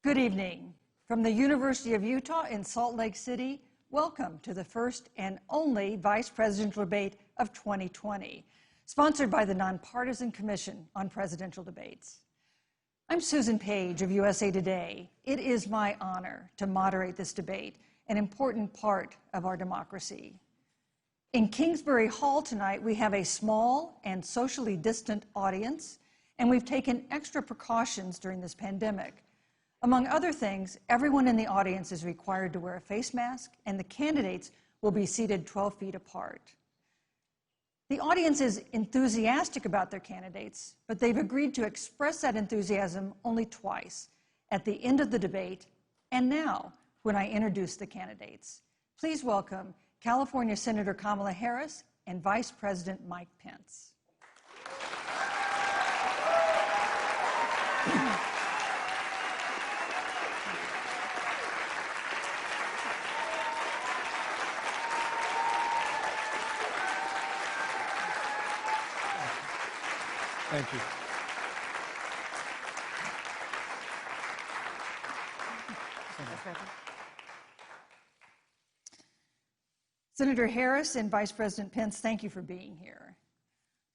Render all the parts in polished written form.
Good evening. From the University of Utah in Salt Lake City, welcome to the first and only Vice Presidential Debate of 2020, sponsored by the Nonpartisan Commission on Presidential Debates. I'm Susan Page of USA Today. It is my honor to moderate this debate, an important part of our democracy. In Kingsbury Hall tonight, we have a small and socially distant audience, and we've taken extra precautions during this pandemic. Among other things, everyone in the audience is required to wear a face mask, and the candidates will be seated 12 feet apart. The audience is enthusiastic about their candidates, but they've agreed to express that enthusiasm only twice, at the end of the debate and now when I introduce the candidates. Please welcome California Senator Kamala Harris and Vice President Mike Pence. Thank you. Senator Harris and Vice President Pence, thank you for being here.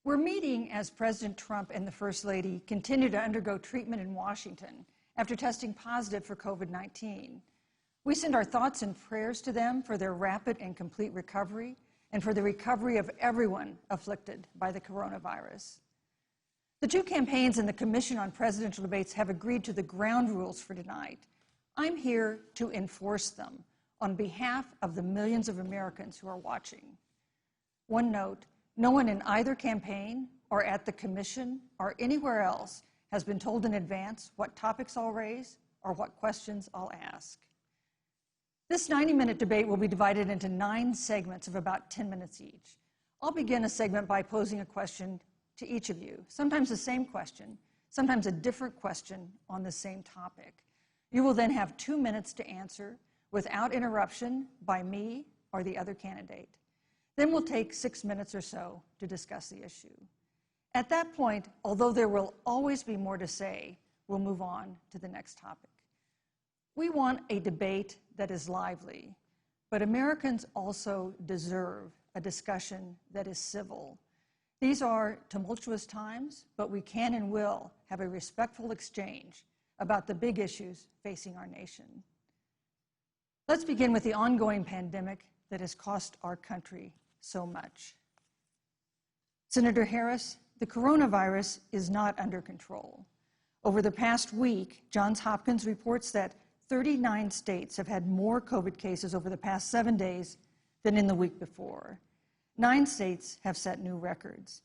We're meeting as President Trump and the First Lady continue to undergo treatment in Washington after testing positive for COVID-19. We send our thoughts and prayers to them for their rapid and complete recovery and for the recovery of everyone afflicted by the coronavirus. The two campaigns and the Commission on Presidential Debates have agreed to the ground rules for tonight. I'm here to enforce them on behalf of the millions of Americans who are watching. One note, no one in either campaign or at the Commission or anywhere else has been told in advance what topics I'll raise or what questions I'll ask. This 90-minute debate will be divided into 9 segments of about 10 minutes each. I'll begin a segment by posing a question to each of you, sometimes the same question, sometimes a different question on the same topic. You will then have 2 minutes to answer without interruption by me or the other candidate. Then we'll take 6 minutes or so to discuss the issue. At that point, although there will always be more to say, we'll move on to the next topic. We want a debate that is lively, but Americans also deserve a discussion that is civil. These are tumultuous times, but we can and will have a respectful exchange about the big issues facing our nation. Let's begin with the ongoing pandemic that has cost our country so much. Senator Harris, the coronavirus is not under control. Over the past week, Johns Hopkins reports that 39 states have had more COVID cases over the past 7 days than in the week before. 9 states have set new records.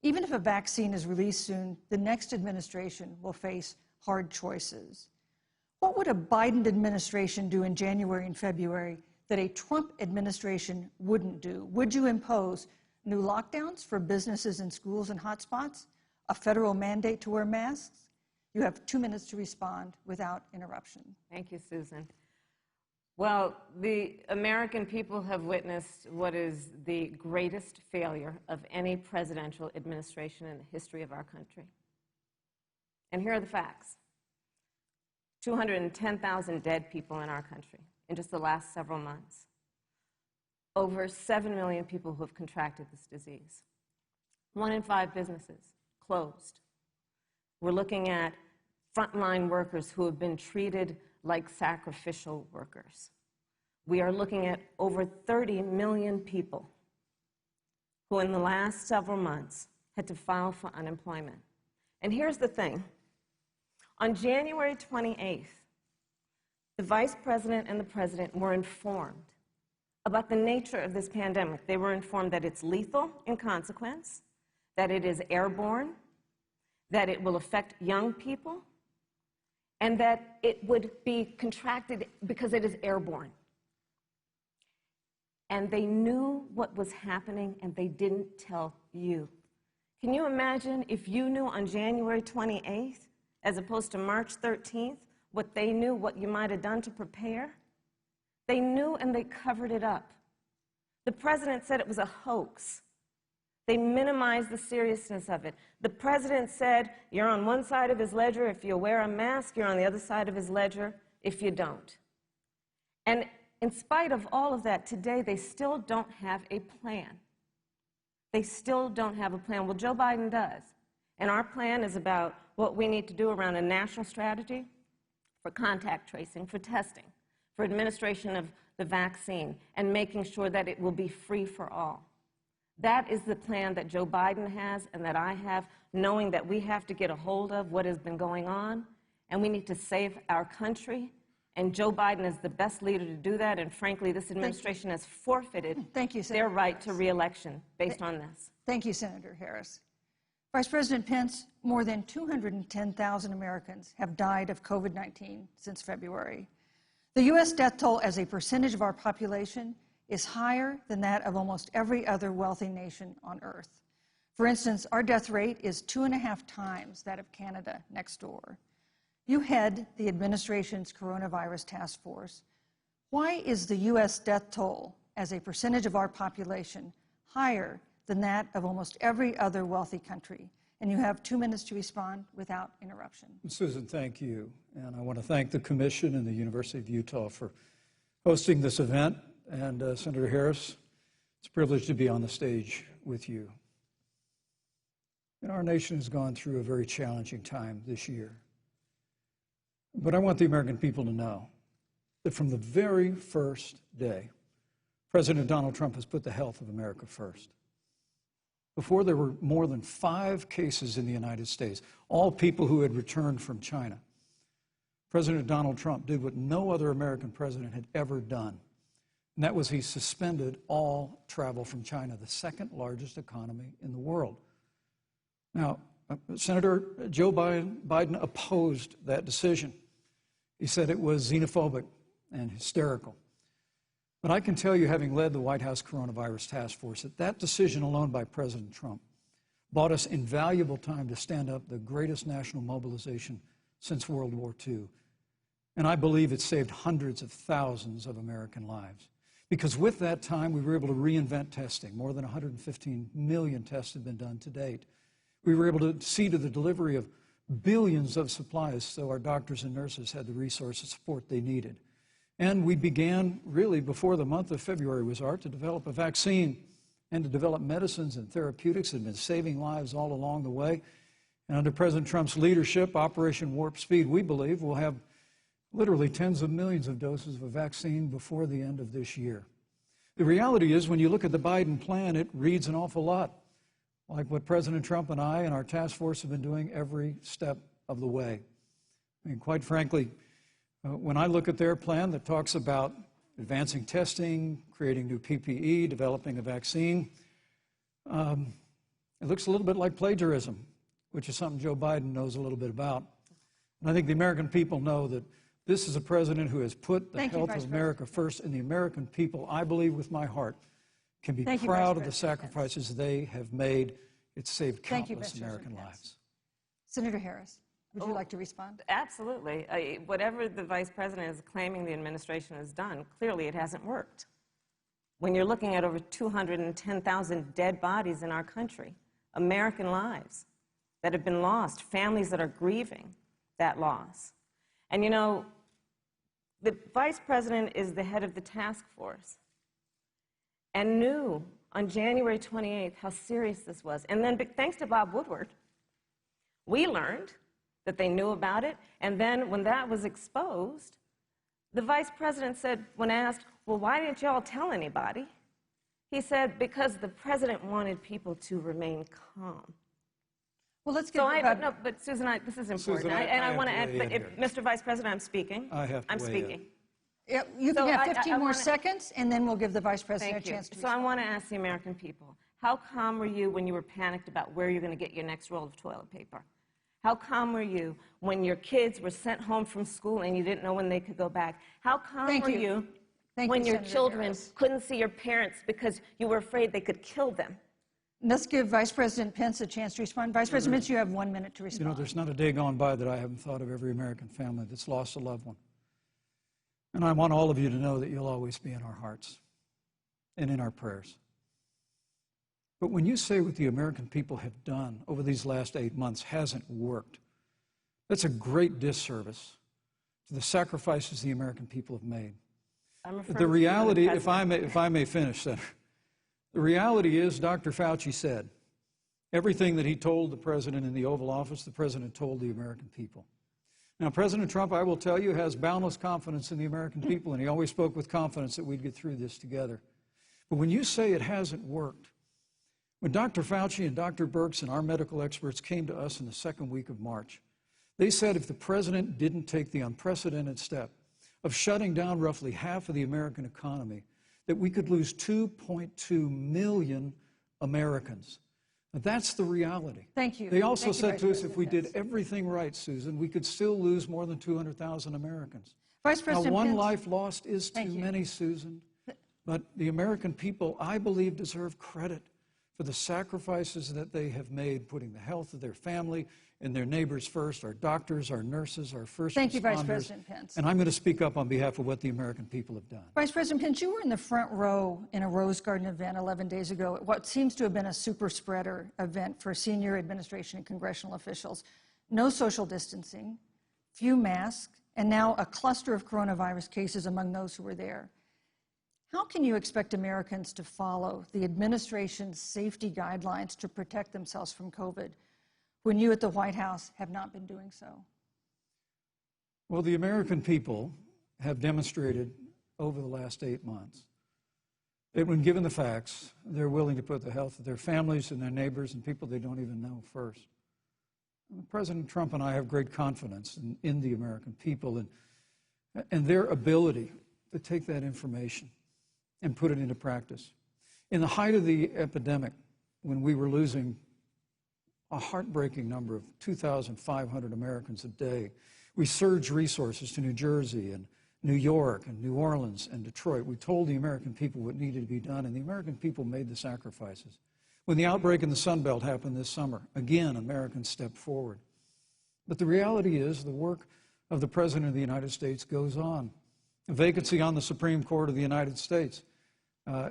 Even if a vaccine is released soon, the next administration will face hard choices. What would a Biden administration do in January and February that a Trump administration wouldn't do? Would you impose new lockdowns for businesses and schools and hotspots? A federal mandate to wear masks? You have 2 minutes to respond without interruption. Thank you, Susan. Well, the American people have witnessed what is the greatest failure of any presidential administration in the history of our country. And here are the facts. 210,000 dead people in our country in just the last several months. Over 7 million people who have contracted this disease. 1 in 5 businesses closed. We're looking at frontline workers who have been treated like sacrificial workers. We are looking at over 30 million people who in the last several months had to file for unemployment. And here's the thing. On January 28th, the Vice President and the President were informed about the nature of this pandemic. They were informed that it's lethal in consequence, that it is airborne, that it will affect young people, and that it would be contracted because it is airborne. And they knew what was happening, and they didn't tell you. Can you imagine if you knew on January 28th, as opposed to March 13th, what they knew, what you might have done to prepare? They knew, and they covered it up. The president said it was a hoax. They minimize the seriousness of it. The president said, you're on one side of his ledger if you wear a mask, you're on the other side of his ledger if you don't. And in spite of all of that, today they still don't have a plan. They still don't have a plan. Well, Joe Biden does. And our plan is about what we need to do around a national strategy for contact tracing, for testing, for administration of the vaccine, and making sure that it will be free for all. That is the plan that Joe Biden has and that I have, knowing that we have to get a hold of what has been going on, and we need to save our country. And Joe Biden is the best leader to do that, and frankly, this administration has forfeited their right to re-election based on this. Thank you, Senator Harris. Vice President Pence, more than 210,000 Americans have died of COVID-19 since February. The U.S. death toll as a percentage of our population is higher than that of almost every other wealthy nation on earth. For instance, our death rate is 2.5 times that of Canada next door. You head the administration's coronavirus task force. Why is the U.S. death toll as a percentage of our population higher than that of almost every other wealthy country? And you have 2 minutes to respond without interruption. Susan, thank you. And I want to thank the Commission and the University of Utah for hosting this event. And Senator Harris, it's a privilege to be on the stage with you. And our nation has gone through a very challenging time this year. But I want the American people to know that from the very first day, President Donald Trump has put the health of America first. Before there were more than 5 cases in the United States, all people who had returned from China, President Donald Trump did what no other American president had ever done. And that was he suspended all travel from China, the second largest economy in the world. Now, Senator Joe Biden opposed that decision. He said it was xenophobic and hysterical. But I can tell you, having led the White House Coronavirus Task Force, that that decision alone by President Trump bought us invaluable time to stand up the greatest national mobilization since World War II. And I believe it saved hundreds of thousands of American lives. Because with that time, we were able to reinvent testing. More than 115 million tests have been done to date. We were able to see to the delivery of billions of supplies so our doctors and nurses had the resources and support they needed. And we began, really, before the month of February was out, to develop a vaccine and to develop medicines and therapeutics that have been saving lives all along the way. And under President Trump's leadership, Operation Warp Speed, we believe we'll have literally tens of millions of doses of a vaccine before the end of this year. The reality is, when you look at the Biden plan, it reads an awful lot like what President Trump and I and our task force have been doing every step of the way. I mean, quite frankly, when I look at their plan that talks about advancing testing, creating new PPE, developing a vaccine, it looks a little bit like plagiarism, which is something Joe Biden knows a little bit about. And I think the American people know that this is a president who has put the health of America first, and the American people, I believe with my heart, can be proud of the sacrifices they have made. It's saved countless American lives. Senator Harris, would you like to respond? Absolutely. Whatever the vice president is claiming the administration has done, clearly it hasn't worked. When you're looking at over 210,000 dead bodies in our country, American lives that have been lost, families that are grieving that loss. And you know, the vice president is the head of the task force and knew on January 28th how serious this was. And then, thanks to Bob Woodward, we learned that they knew about it. And then when that was exposed, the vice president said, when asked, well, why didn't you all tell anybody? He said, because the president wanted people to remain calm. Well, let's get no, but Susan, this is important. Susan, I want to add, but Mr. Vice President, I'm speaking. I'm speaking. Yeah, you can have 15 more seconds, and then we'll give the Vice President a chance to respond. So I want to ask the American people, how calm were you when you were panicked about where you're going to get your next roll of toilet paper? How calm were you when your kids were sent home from school and you didn't know when they could go back? How calm were you when your children couldn't see your parents because you were afraid they could kill them? Let's give Vice President Pence a chance to respond. Vice President Pence, you have 1 minute to respond. You know, there's not a day gone by that I haven't thought of every American family that's lost a loved one. And I want all of you to know that you'll always be in our hearts and in our prayers. But when you say what the American people have done over these last 8 months hasn't worked, that's a great disservice to the sacrifices the American people have made. The reality, if I may finish, Senator, the reality is Dr. Fauci said everything that he told the president in the Oval Office, the president told the American people. Now, President Trump, I will tell you, has boundless confidence in the American people, and he always spoke with confidence that we'd get through this together. But when you say it hasn't worked, when Dr. Fauci and Dr. Birx and our medical experts came to us in the second week of March, they said if the president didn't take the unprecedented step of shutting down roughly half of the American economy, that we could lose 2.2 million Americans. Now, that's the reality. Thank you. They also Thank you, said Vice to us President if we Pence. did everything right, Susan, we could still lose more than 200,000 Americans. Vice President Now, one Pence. life lost is too many, Susan. But the American people, I believe, deserve credit for the sacrifices that they have made, putting the health of their family and their neighbors first, our doctors, our nurses, our first responders. Thank you, Vice President Pence. And I'm going to speak up on behalf of what the American people have done. Vice President Pence, you were in the front row in a Rose Garden event 11 days ago at what seems to have been a super spreader event for senior administration and congressional officials. No social distancing, few masks, and now a cluster of coronavirus cases among those who were there. How can you expect Americans to follow the administration's safety guidelines to protect themselves from COVID when you at the White House have not been doing so? Well, the American people have demonstrated over the last 8 months that when given the facts, they're willing to put the health of their families and their neighbors and people they don't even know first. President Trump and I have great confidence in the American people and their ability to take that information and put it into practice. In the height of the epidemic, when we were losing a heartbreaking number of 2,500 Americans a day, we surged resources to New Jersey and New York and New Orleans and Detroit. We told the American people what needed to be done, and the American people made the sacrifices. When the outbreak in the Sun Belt happened this summer, again, Americans stepped forward. But the reality is the work of the President of the United States goes on. A vacancy on the Supreme Court of the United States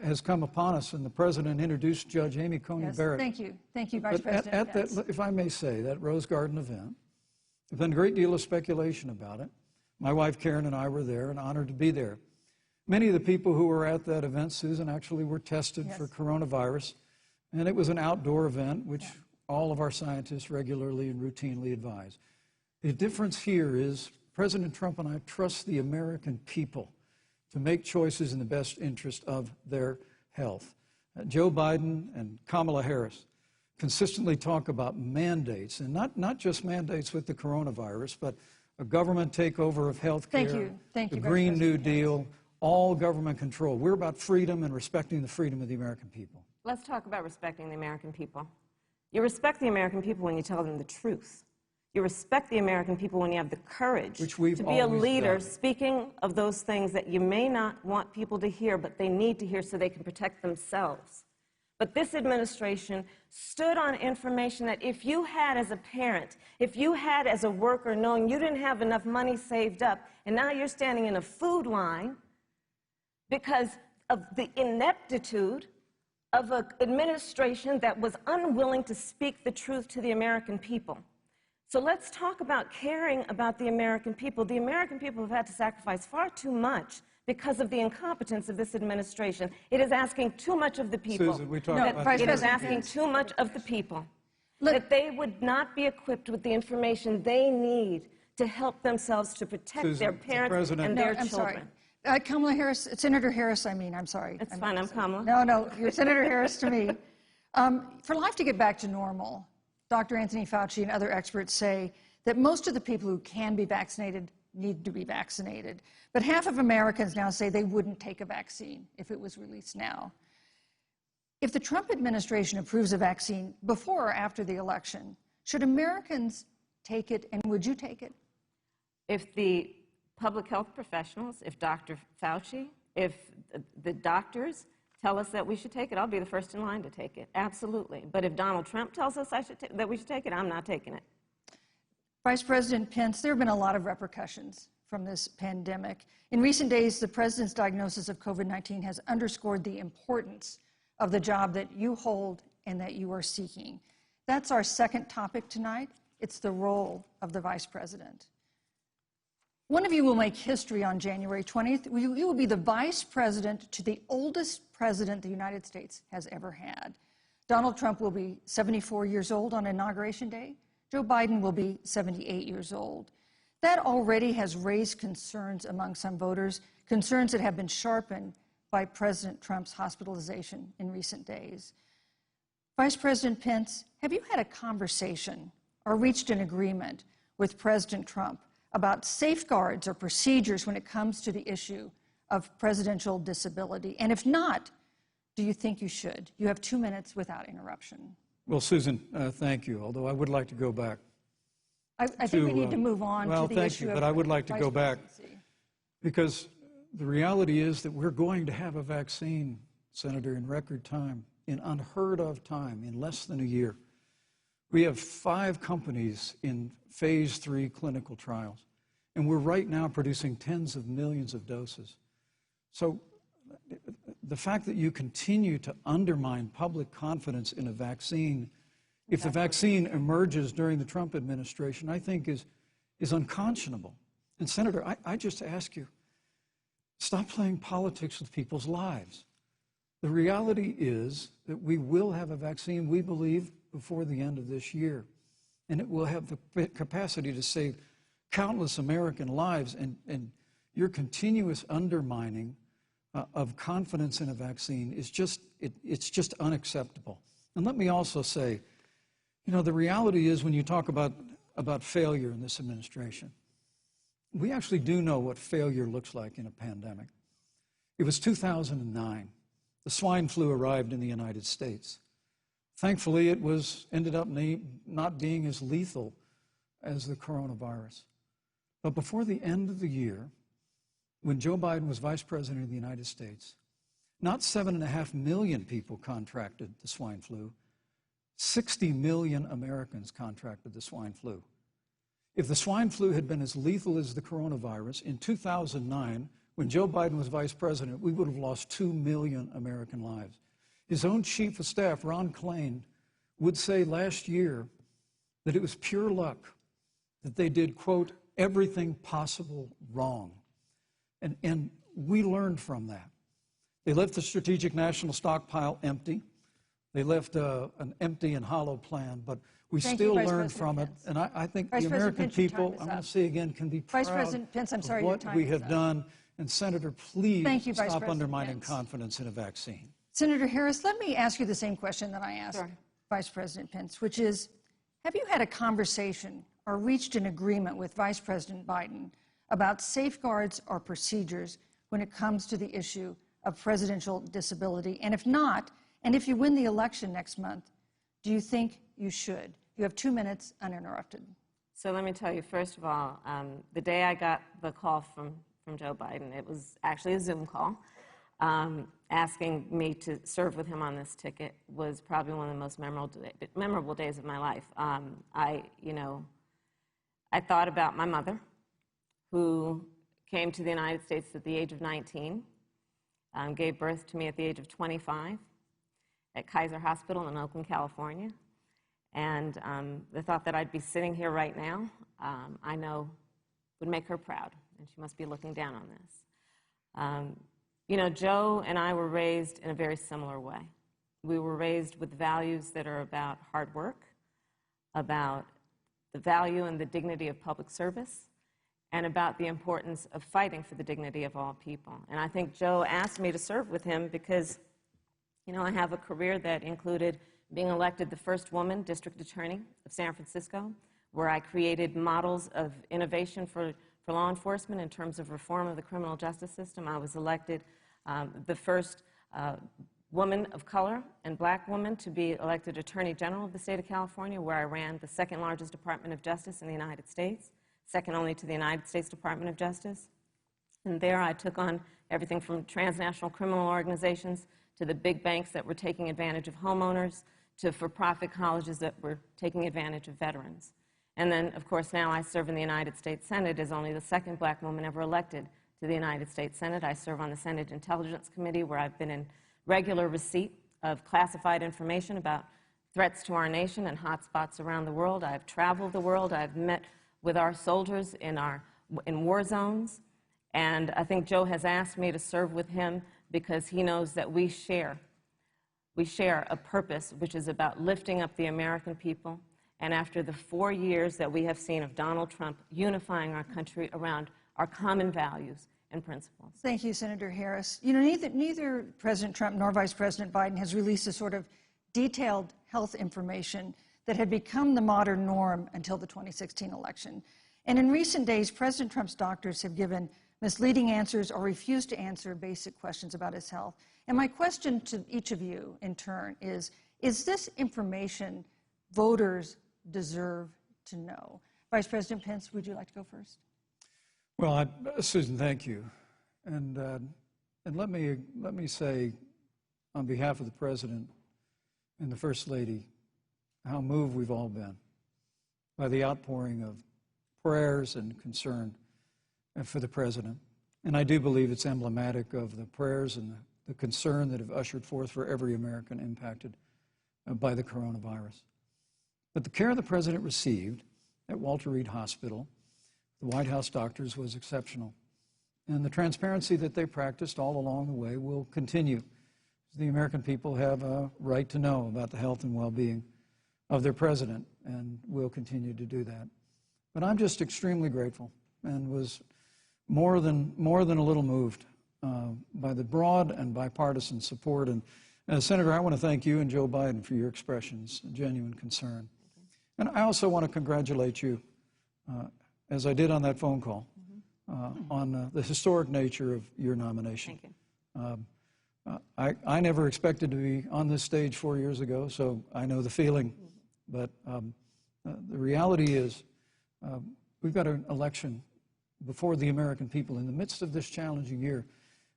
has come upon us, and the President introduced Judge Amy Coney Barrett. Thank you, Vice President. At that, if I may say, that Rose Garden event, there's been a great deal of speculation about it. My wife Karen and I were there and honored to be there. Many of the people who were at that event, Susan, actually were tested for coronavirus, and it was an outdoor event, which all of our scientists regularly and routinely advise. The difference here is President Trump and I trust the American people to make choices in the best interest of their health. Joe Biden and Kamala Harris consistently talk about mandates, and not just mandates with the coronavirus, but a government takeover of health care, the Green New Deal, all government control. We're about freedom and respecting the freedom of the American people. Let's talk about respecting the American people. You respect the American people when you tell them the truth. You respect the American people when you have the courage to be a leader speaking of those things that you may not want people to hear, but they need to hear so they can protect themselves. But this administration stood on information that if you had as a parent, if you had as a worker knowing you didn't have enough money saved up, and now you're standing in a food line because of the ineptitude of an administration that was unwilling to speak the truth to the American people. So let's talk about caring about the American people. The American people have had to sacrifice far too much because of the incompetence of this administration. It is asking too much of the people. Susan, we talked about it is asking too much of the people. That they would not be equipped with the information they need to help themselves to protect their parents and their children. Kamala Harris, Senator Harris, I'm sorry. It's fine, I'm Kamala. No, you're Senator Harris to me. For life to get back to normal, Dr. Anthony Fauci and other experts say that most of the people who can be vaccinated need to be vaccinated. But half of Americans now say they wouldn't take a vaccine if it was released now. If the Trump administration approves a vaccine before or after the election, should Americans take it, and would you take it? If the public health professionals, if Dr. Fauci, if the doctors tell us that we should take it, I'll be the first in line to take it, absolutely. But if Donald Trump tells us that we should take it, I'm not taking it. Vice President Pence, there have been a lot of repercussions from this pandemic. In recent days, the president's diagnosis of COVID-19 has underscored the importance of the job that you hold and that you are seeking. That's our second topic tonight. It's the role of the Vice President. One of you will make history on January 20th. You will be the Vice President to the oldest president the United States has ever had. Donald Trump will be 74 years old on Inauguration Day. Joe Biden will be 78 years old. That already has raised concerns among some voters, concerns that have been sharpened by President Trump's hospitalization in recent days. Vice President Pence, have you had a conversation or reached an agreement with President Trump about safeguards or procedures when it comes to the issue of presidential disability? And if not, do you think you should? You have 2 minutes without interruption. Well, Susan, thank you, although I would like to go back. I think we need to move on to the issue of Well, thank you, but I would like to go back because the reality is that we're going to have a vaccine, Senator, in record time, in unheard of time, in less than a year. We have 5 companies in phase 3 clinical trials, and we're right now producing tens of millions of doses. So the fact that you continue to undermine public confidence in a vaccine, if the vaccine emerges during the Trump administration, I think is unconscionable. And Senator, I just ask you, stop playing politics with people's lives. The reality is that we will have a vaccine, we believe, before the end of this year. And it will have the capacity to save countless American lives. And your continuous undermining of confidence in a vaccine is it's just unacceptable. And let me also say, you know, the reality is when you talk about failure in this administration, we actually do know what failure looks like in a pandemic. It was 2009. The swine flu arrived in the United States. Thankfully, it ended up not being as lethal as the coronavirus. But before the end of the year, when Joe Biden was Vice President of the United States, not 7.5 million people contracted the swine flu. 60 million Americans contracted the swine flu. If the swine flu had been as lethal as the coronavirus, in 2009, when Joe Biden was Vice President, we would have lost 2 million American lives. His own Chief of Staff, Ron Klain, would say last year that it was pure luck that they did, quote, everything possible wrong. And we learned from that. They left the Strategic National Stockpile empty. They left an empty and hollow plan, but we still learned from it. And I think the American people, I'm going to say again, can be proud of what we have done. And Senator, please stop undermining confidence in a vaccine. Senator Harris, let me ask you the same question that I asked Vice President Pence, which is, have you had a conversation or reached an agreement with Vice President Biden about safeguards or procedures when it comes to the issue of presidential disability? And if not, and if you win the election next month, do you think you should? You have 2 minutes uninterrupted. So let me tell you, first of all, the day I got the call from Joe Biden, it was actually a Zoom call, asking me to serve with him on this ticket was probably one of the most memorable days of my life. I thought about my mother, who came to the United States at the age of 19, gave birth to me at the age of 25 at Kaiser Hospital in Oakland, California. And the thought that I'd be sitting here right now, I know would make her proud, and she must be looking down on this. You know, Joe and I were raised in a very similar way. We were raised with values that are about hard work, about the value and the dignity of public service, and about the importance of fighting for the dignity of all people. And I think Joe asked me to serve with him because, you know, I have a career that included being elected the first woman district attorney of San Francisco, where I created models of innovation for law enforcement in terms of reform of the criminal justice system. I was elected the first woman of color and black woman to be elected Attorney General of the state of California, where I ran the second largest Department of Justice in the United States, second only to the United States Department of Justice. And there I took on everything from transnational criminal organizations to the big banks that were taking advantage of homeowners, to for-profit colleges that were taking advantage of veterans. And then, of course, now I serve in the United States Senate as only the second black woman ever elected to the United States Senate. I serve on the Senate Intelligence Committee, where I've been in regular receipt of classified information about threats to our nation and hotspots around the world. I've traveled the world. I've met with our soldiers in war zones. And I think Joe has asked me to serve with him because he knows that we share a purpose which is about lifting up the American people. And after the 4 years that we have seen of Donald Trump unifying our country around our common values and principles. Thank you, Senator Harris. You know, neither President Trump nor Vice President Biden has released a sort of detailed health information that had become the modern norm until the 2016 election. And in recent days, President Trump's doctors have given misleading answers or refused to answer basic questions about his health. And my question to each of you in turn is this information voters deserve to know? Vice President Pence, would you like to go first? Well, Susan, thank you. And let me say, on behalf of the President and the First Lady, how moved we've all been by the outpouring of prayers and concern for the President. And I do believe it's emblematic of the prayers and the concern that have ushered forth for every American impacted by the coronavirus. But the care the President received at Walter Reed Hospital, the White House doctors, was exceptional. And the transparency that they practiced all along the way will continue. The American people have a right to know about the health and well-being of their President, and will continue to do that. But I'm just extremely grateful and was more than a little moved by the broad and bipartisan support. And Senator, I want to thank you and Joe Biden for your expressions, genuine concern. And I also want to congratulate you, as I did on that phone call, on the historic nature of your nomination. Thank you. I never expected to be on this stage 4 years ago, so I know the feeling. But the reality is we've got an election before the American people in the midst of this challenging year.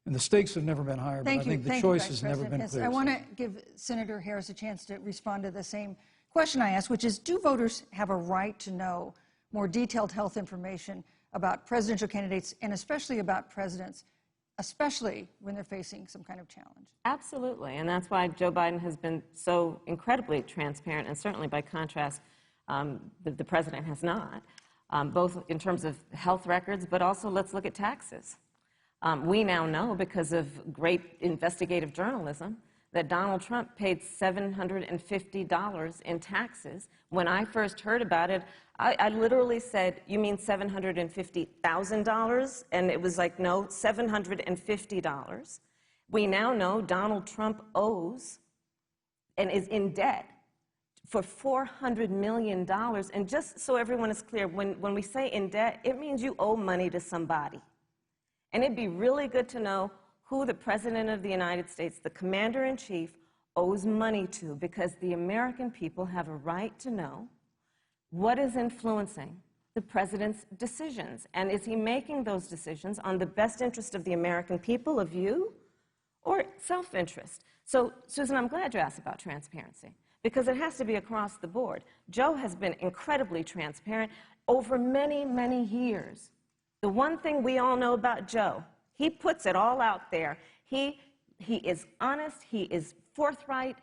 And the stakes have never been higher, but I think the choice has never been clearer. I want to give Senator Harris a chance to respond to the same question I asked, which is, do voters have a right to know more detailed health information about presidential candidates and especially about presidents, especially when they're facing some kind of challenge? Absolutely, and that's why Joe Biden has been so incredibly transparent, and certainly by contrast, the President has not, both in terms of health records, but also let's look at taxes. We now know, because of great investigative journalism, that Donald Trump paid $750 in taxes. When I first heard about it, I literally said, "You mean $750,000? And it was like, no, $750. We now know Donald Trump owes and is in debt for $400 million. And just so everyone is clear, when we say in debt, it means you owe money to somebody. And it'd be really good to know who the President of the United States, the Commander-in-Chief, owes money to, because the American people have a right to know what is influencing the President's decisions. And is he making those decisions on the best interest of the American people, of you, or self-interest? So, Susan, I'm glad you asked about transparency, because it has to be across the board. Joe has been incredibly transparent over many, many years. The one thing we all know about Joe, he puts it all out there. He is honest, he is forthright.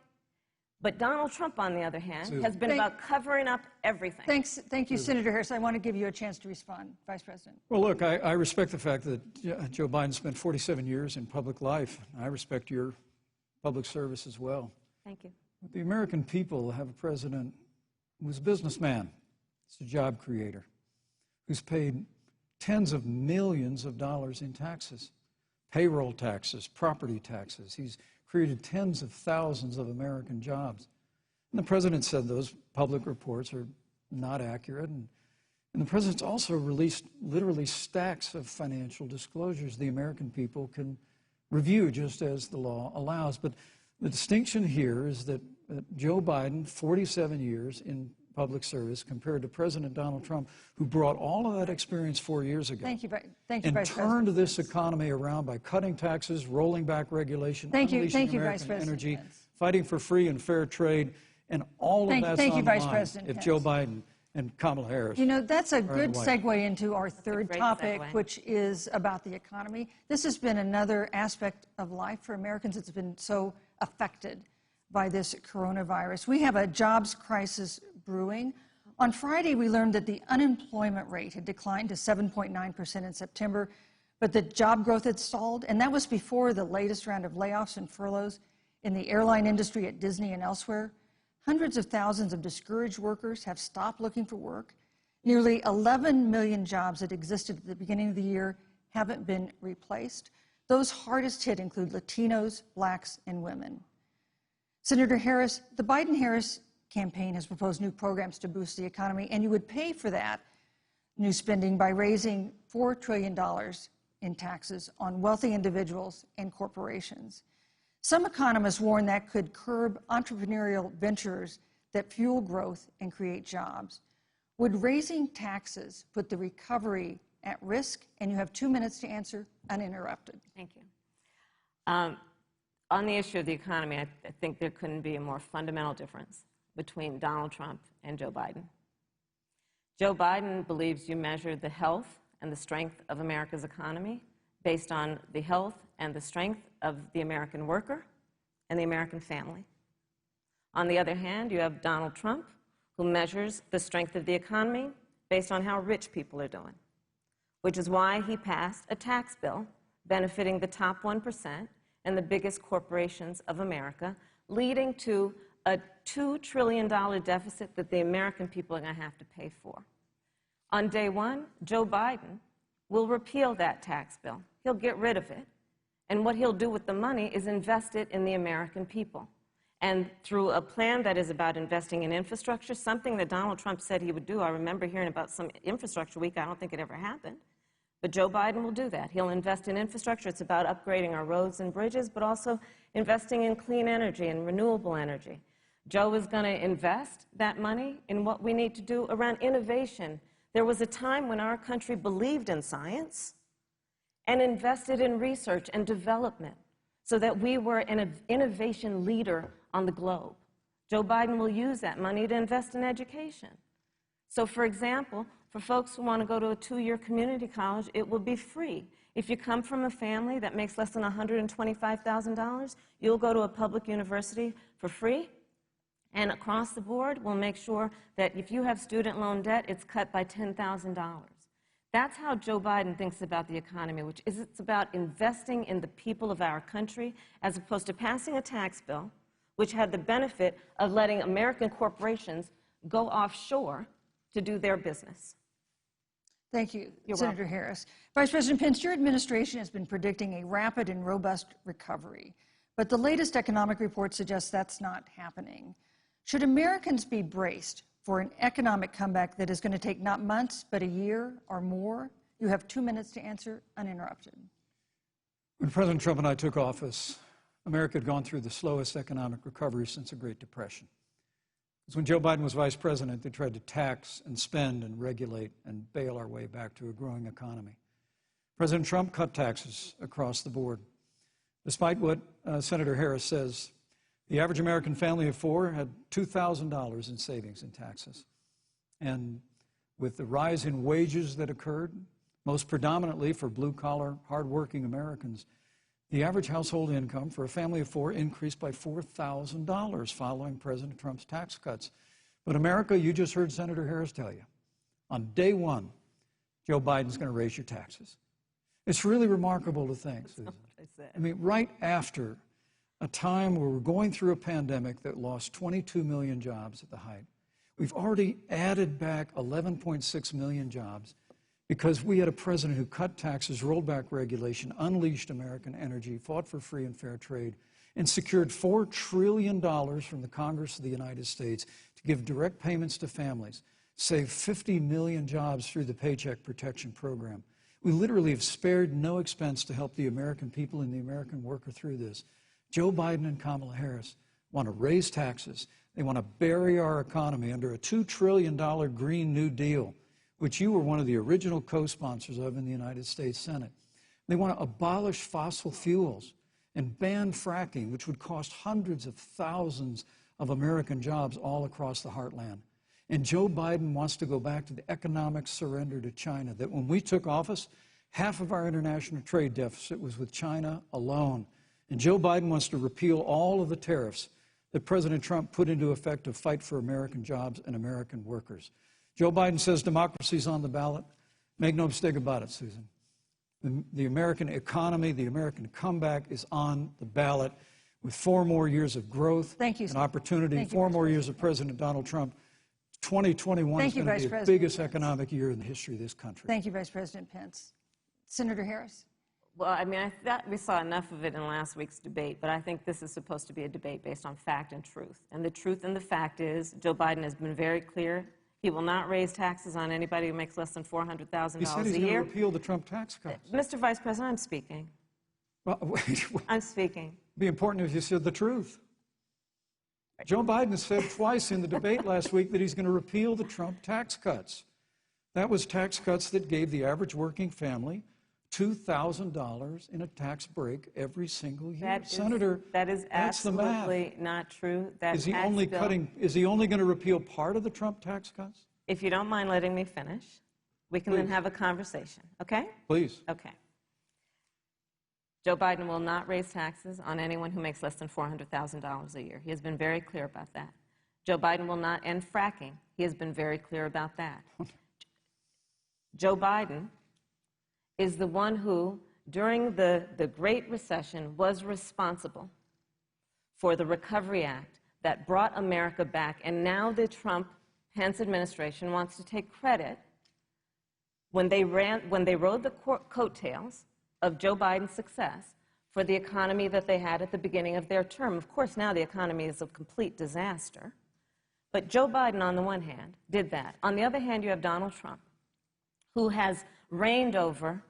But Donald Trump, on the other hand, has been about covering up everything. Thank you, Senator Harris. I want to give you a chance to respond, Vice President. Well, look, I respect the fact that Joe Biden spent 47 years in public life. I respect your public service as well. Thank you. The American people have a president who's a businessman, he's a job creator, who's paid tens of millions of dollars in taxes, payroll taxes, property taxes. He's created tens of thousands of American jobs. And the President said those public reports are not accurate. And the President's also released literally stacks of financial disclosures the American people can review just as the law allows. But the distinction here is that Joe Biden, 47 years in public service, compared to President Donald Trump, who brought all of that experience 4 years ago. Thank you, Vice and President. turned this economy around by cutting taxes, rolling back regulation, unleashing American energy, fighting for free and fair trade, and all of that's on the line if Joe Biden and Kamala Harris. You know, that's a good segue into our third topic, which is about the economy. This has been another aspect of life for Americans that's been so affected by this coronavirus. We have a jobs crisis brewing. On Friday, we learned that the unemployment rate had declined to 7.9% in September, but the job growth had stalled, and that was before the latest round of layoffs and furloughs in the airline industry at Disney and elsewhere. Hundreds of thousands of discouraged workers have stopped looking for work. Nearly 11 million jobs that existed at the beginning of the year haven't been replaced. Those hardest hit include Latinos, blacks, and women. Senator Harris, the Biden-Harris campaign has proposed new programs to boost the economy, and you would pay for that new spending by raising $4 trillion in taxes on wealthy individuals and corporations. Some economists warn that could curb entrepreneurial ventures that fuel growth and create jobs. Would raising taxes put the recovery at risk? And you have 2 minutes to answer uninterrupted. Thank you. On the issue of the economy, I think there couldn't be a more fundamental difference between Donald Trump and Joe Biden. Joe Biden believes you measure the health and the strength of America's economy based on the health and the strength of the American worker and the American family. On the other hand, you have Donald Trump, who measures the strength of the economy based on how rich people are doing, which is why he passed a tax bill benefiting the top 1% and the biggest corporations of America, leading to a $2 trillion deficit that the American people are going to have to pay for. On day one, Joe Biden will repeal that tax bill. He'll get rid of it. And what he'll do with the money is invest it in the American people. And through a plan that is about investing in infrastructure, something that Donald Trump said he would do. I remember hearing about some infrastructure week. I don't think it ever happened. But Joe Biden will do that. He'll invest in infrastructure. It's about upgrading our roads and bridges, but also investing in clean energy and renewable energy. Joe is going to invest that money in what we need to do around innovation. There was a time when our country believed in science and invested in research and development so that we were an innovation leader on the globe. Joe Biden will use that money to invest in education. So, for example, for folks who want to go to a 2-year community college, it will be free. If you come from a family that makes less than $125,000, you'll go to a public university for free. And across the board, we'll make sure that if you have student loan debt, it's cut by $10,000. That's how Joe Biden thinks about the economy, which is it's about investing in the people of our country as opposed to passing a tax bill, which had the benefit of letting American corporations go offshore to do their business. Thank you, You're Senator welcome. Harris. Vice President Pence, your administration has been predicting a rapid and robust recovery, but the latest economic report suggests that's not happening. Should Americans be braced for an economic comeback that is going to take not months, but a year or more? You have 2 minutes to answer uninterrupted. When President Trump and I took office, America had gone through the slowest economic recovery since the Great Depression. Because when Joe Biden was vice president, they tried to tax and spend and regulate and bail our way back to a growing economy. President Trump cut taxes across the board. Despite what Senator Harris says, the average American family of 4 had $2,000 in savings in taxes. And with the rise in wages that occurred, most predominantly for blue-collar, hardworking Americans, the average household income for a family of 4 increased by $4,000 following President Trump's tax cuts. But America, you just heard Senator Harris tell you, on day one, Joe Biden's going to raise your taxes. It's really remarkable to think, Susan. I mean, right after a time where we're going through a pandemic that lost 22 million jobs at the height, we've already added back 11.6 million jobs because we had a president who cut taxes, rolled back regulation, unleashed American energy, fought for free and fair trade, and secured $4 trillion from the Congress of the United States to give direct payments to families, save 50 million jobs through the Paycheck Protection Program. We literally have spared no expense to help the American people and the American worker through this. Joe Biden and Kamala Harris want to raise taxes. They want to bury our economy under a $2 trillion Green New Deal, which you were one of the original co-sponsors of in the United States Senate. They want to abolish fossil fuels and ban fracking, which would cost hundreds of thousands of American jobs all across the heartland. And Joe Biden wants to go back to the economic surrender to China, that when we took office, half of our international trade deficit was with China alone. And Joe Biden wants to repeal all of the tariffs that President Trump put into effect to fight for American jobs and American workers. Joe Biden says democracy's on the ballot. Make no mistake about it, Susan. The American economy, the American comeback is on the ballot with 4 more years of growth and opportunity, 4 more years of President Donald Trump. 2021 is going to be the biggest economic year in the history of this country. Thank you, Vice President Pence. Senator Harris. Well, I mean, I thought we saw enough of it in last week's debate, but I think this is supposed to be a debate based on fact and truth. And the truth and the fact is Joe Biden has been very clear. He will not raise taxes on anybody who makes less than $400,000 a year. He said he's going to repeal the Trump tax cuts. Mr. Vice President, I'm speaking. Well, wait. I'm speaking. It'd be important if you said the truth. Joe Biden said twice in the debate last week that he's going to repeal the Trump tax cuts. That was tax cuts that gave the average working family $2,000 in a tax break every single year. Senator, that is absolutely not true. Is he only going to repeal part of the Trump tax cuts? If you don't mind letting me finish, we can then have a conversation, okay? Please. Okay. Joe Biden will not raise taxes on anyone who makes less than $400,000 a year. He has been very clear about that. Joe Biden will not end fracking. He has been very clear about that. Joe Biden is the one who, during the Great Recession, was responsible for the Recovery Act that brought America back, and now the Trump-Pence administration wants to take credit when they rode the coattails of Joe Biden's success for the economy that they had at the beginning of their term. Of course, now the economy is a complete disaster. But Joe Biden, on the one hand, did that. On the other hand, you have Donald Trump, who has reigned over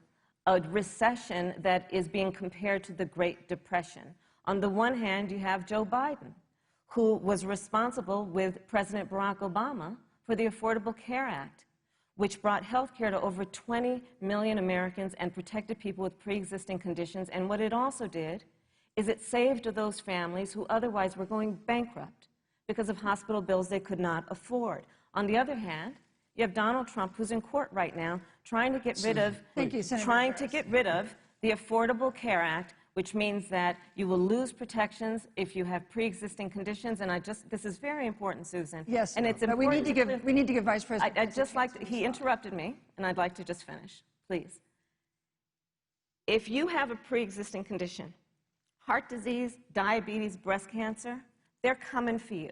a recession that is being compared to the Great Depression. On the one hand, you have Joe Biden, who was responsible with President Barack Obama for the Affordable Care Act, which brought health care to over 20 million Americans and protected people with pre-existing conditions. And what it also did is it saved those families who otherwise were going bankrupt because of hospital bills they could not afford. On the other hand, you have Donald Trump, who's in court right now, trying to get rid of the Affordable Care Act, which means that you will lose protections if you have pre-existing conditions. And this is very important, Susan. Yes, and it's but we need to give Vice President. He interrupted me, and I'd like to just finish, please. If you have a pre-existing condition, heart disease, diabetes, breast cancer, they're coming for you.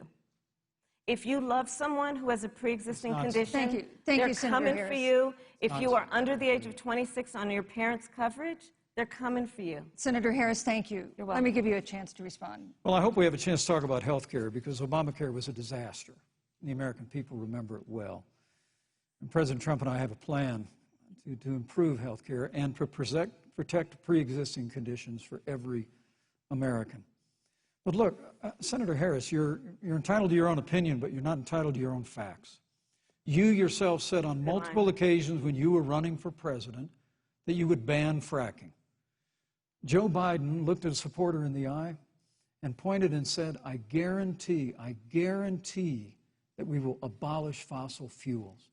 If you love someone who has a pre-existing condition, they're coming for you. If you are under the age of 26 on your parents' coverage, they're coming for you. Senator Harris, thank you. You're welcome. Let me give you a chance to respond. Well, I hope we have a chance to talk about health care, because Obamacare was a disaster. The American people remember it well. And President Trump and I have a plan to improve health care and to protect pre-existing conditions for every American. But look, Senator Harris, you're entitled to your own opinion, but you're not entitled to your own facts. You yourself said on multiple occasions when you were running for president that you would ban fracking. Joe Biden looked at a supporter in the eye and pointed and said, I guarantee that we will abolish fossil fuels.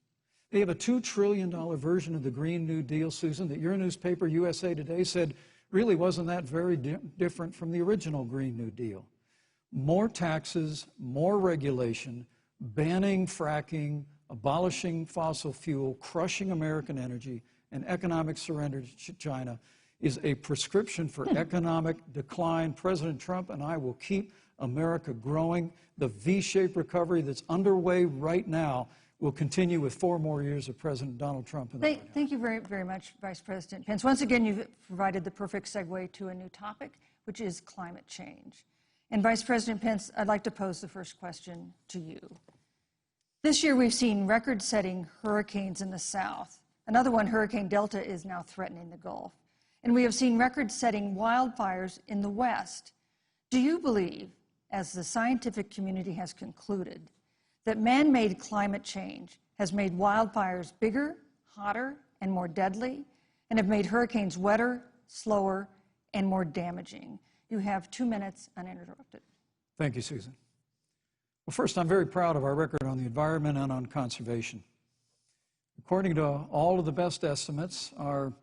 They have a $2 trillion version of the Green New Deal, Susan, that your newspaper, USA Today, said really wasn't that very different from the original Green New Deal. More taxes, more regulation, banning fracking, abolishing fossil fuel, crushing American energy, and economic surrender to China is a prescription for economic decline. President Trump and I will keep America growing. The V-shaped recovery that's underway right now will continue with 4 more years of President Donald Trump in the White House. Thank you very, very much, Vice President Pence. Once again, you've provided the perfect segue to a new topic, which is climate change. And Vice President Pence, I'd like to pose the first question to you. This year, we've seen record-setting hurricanes in the South. Another one, Hurricane Delta, is now threatening the Gulf. And we have seen record-setting wildfires in the West. Do you believe, as the scientific community has concluded, that man-made climate change has made wildfires bigger, hotter, and more deadly, and have made hurricanes wetter, slower, and more damaging? You have 2 minutes uninterrupted. Thank you, Susan. Well, first, I'm very proud of our record on the environment and on conservation. According to all of the best estimates, our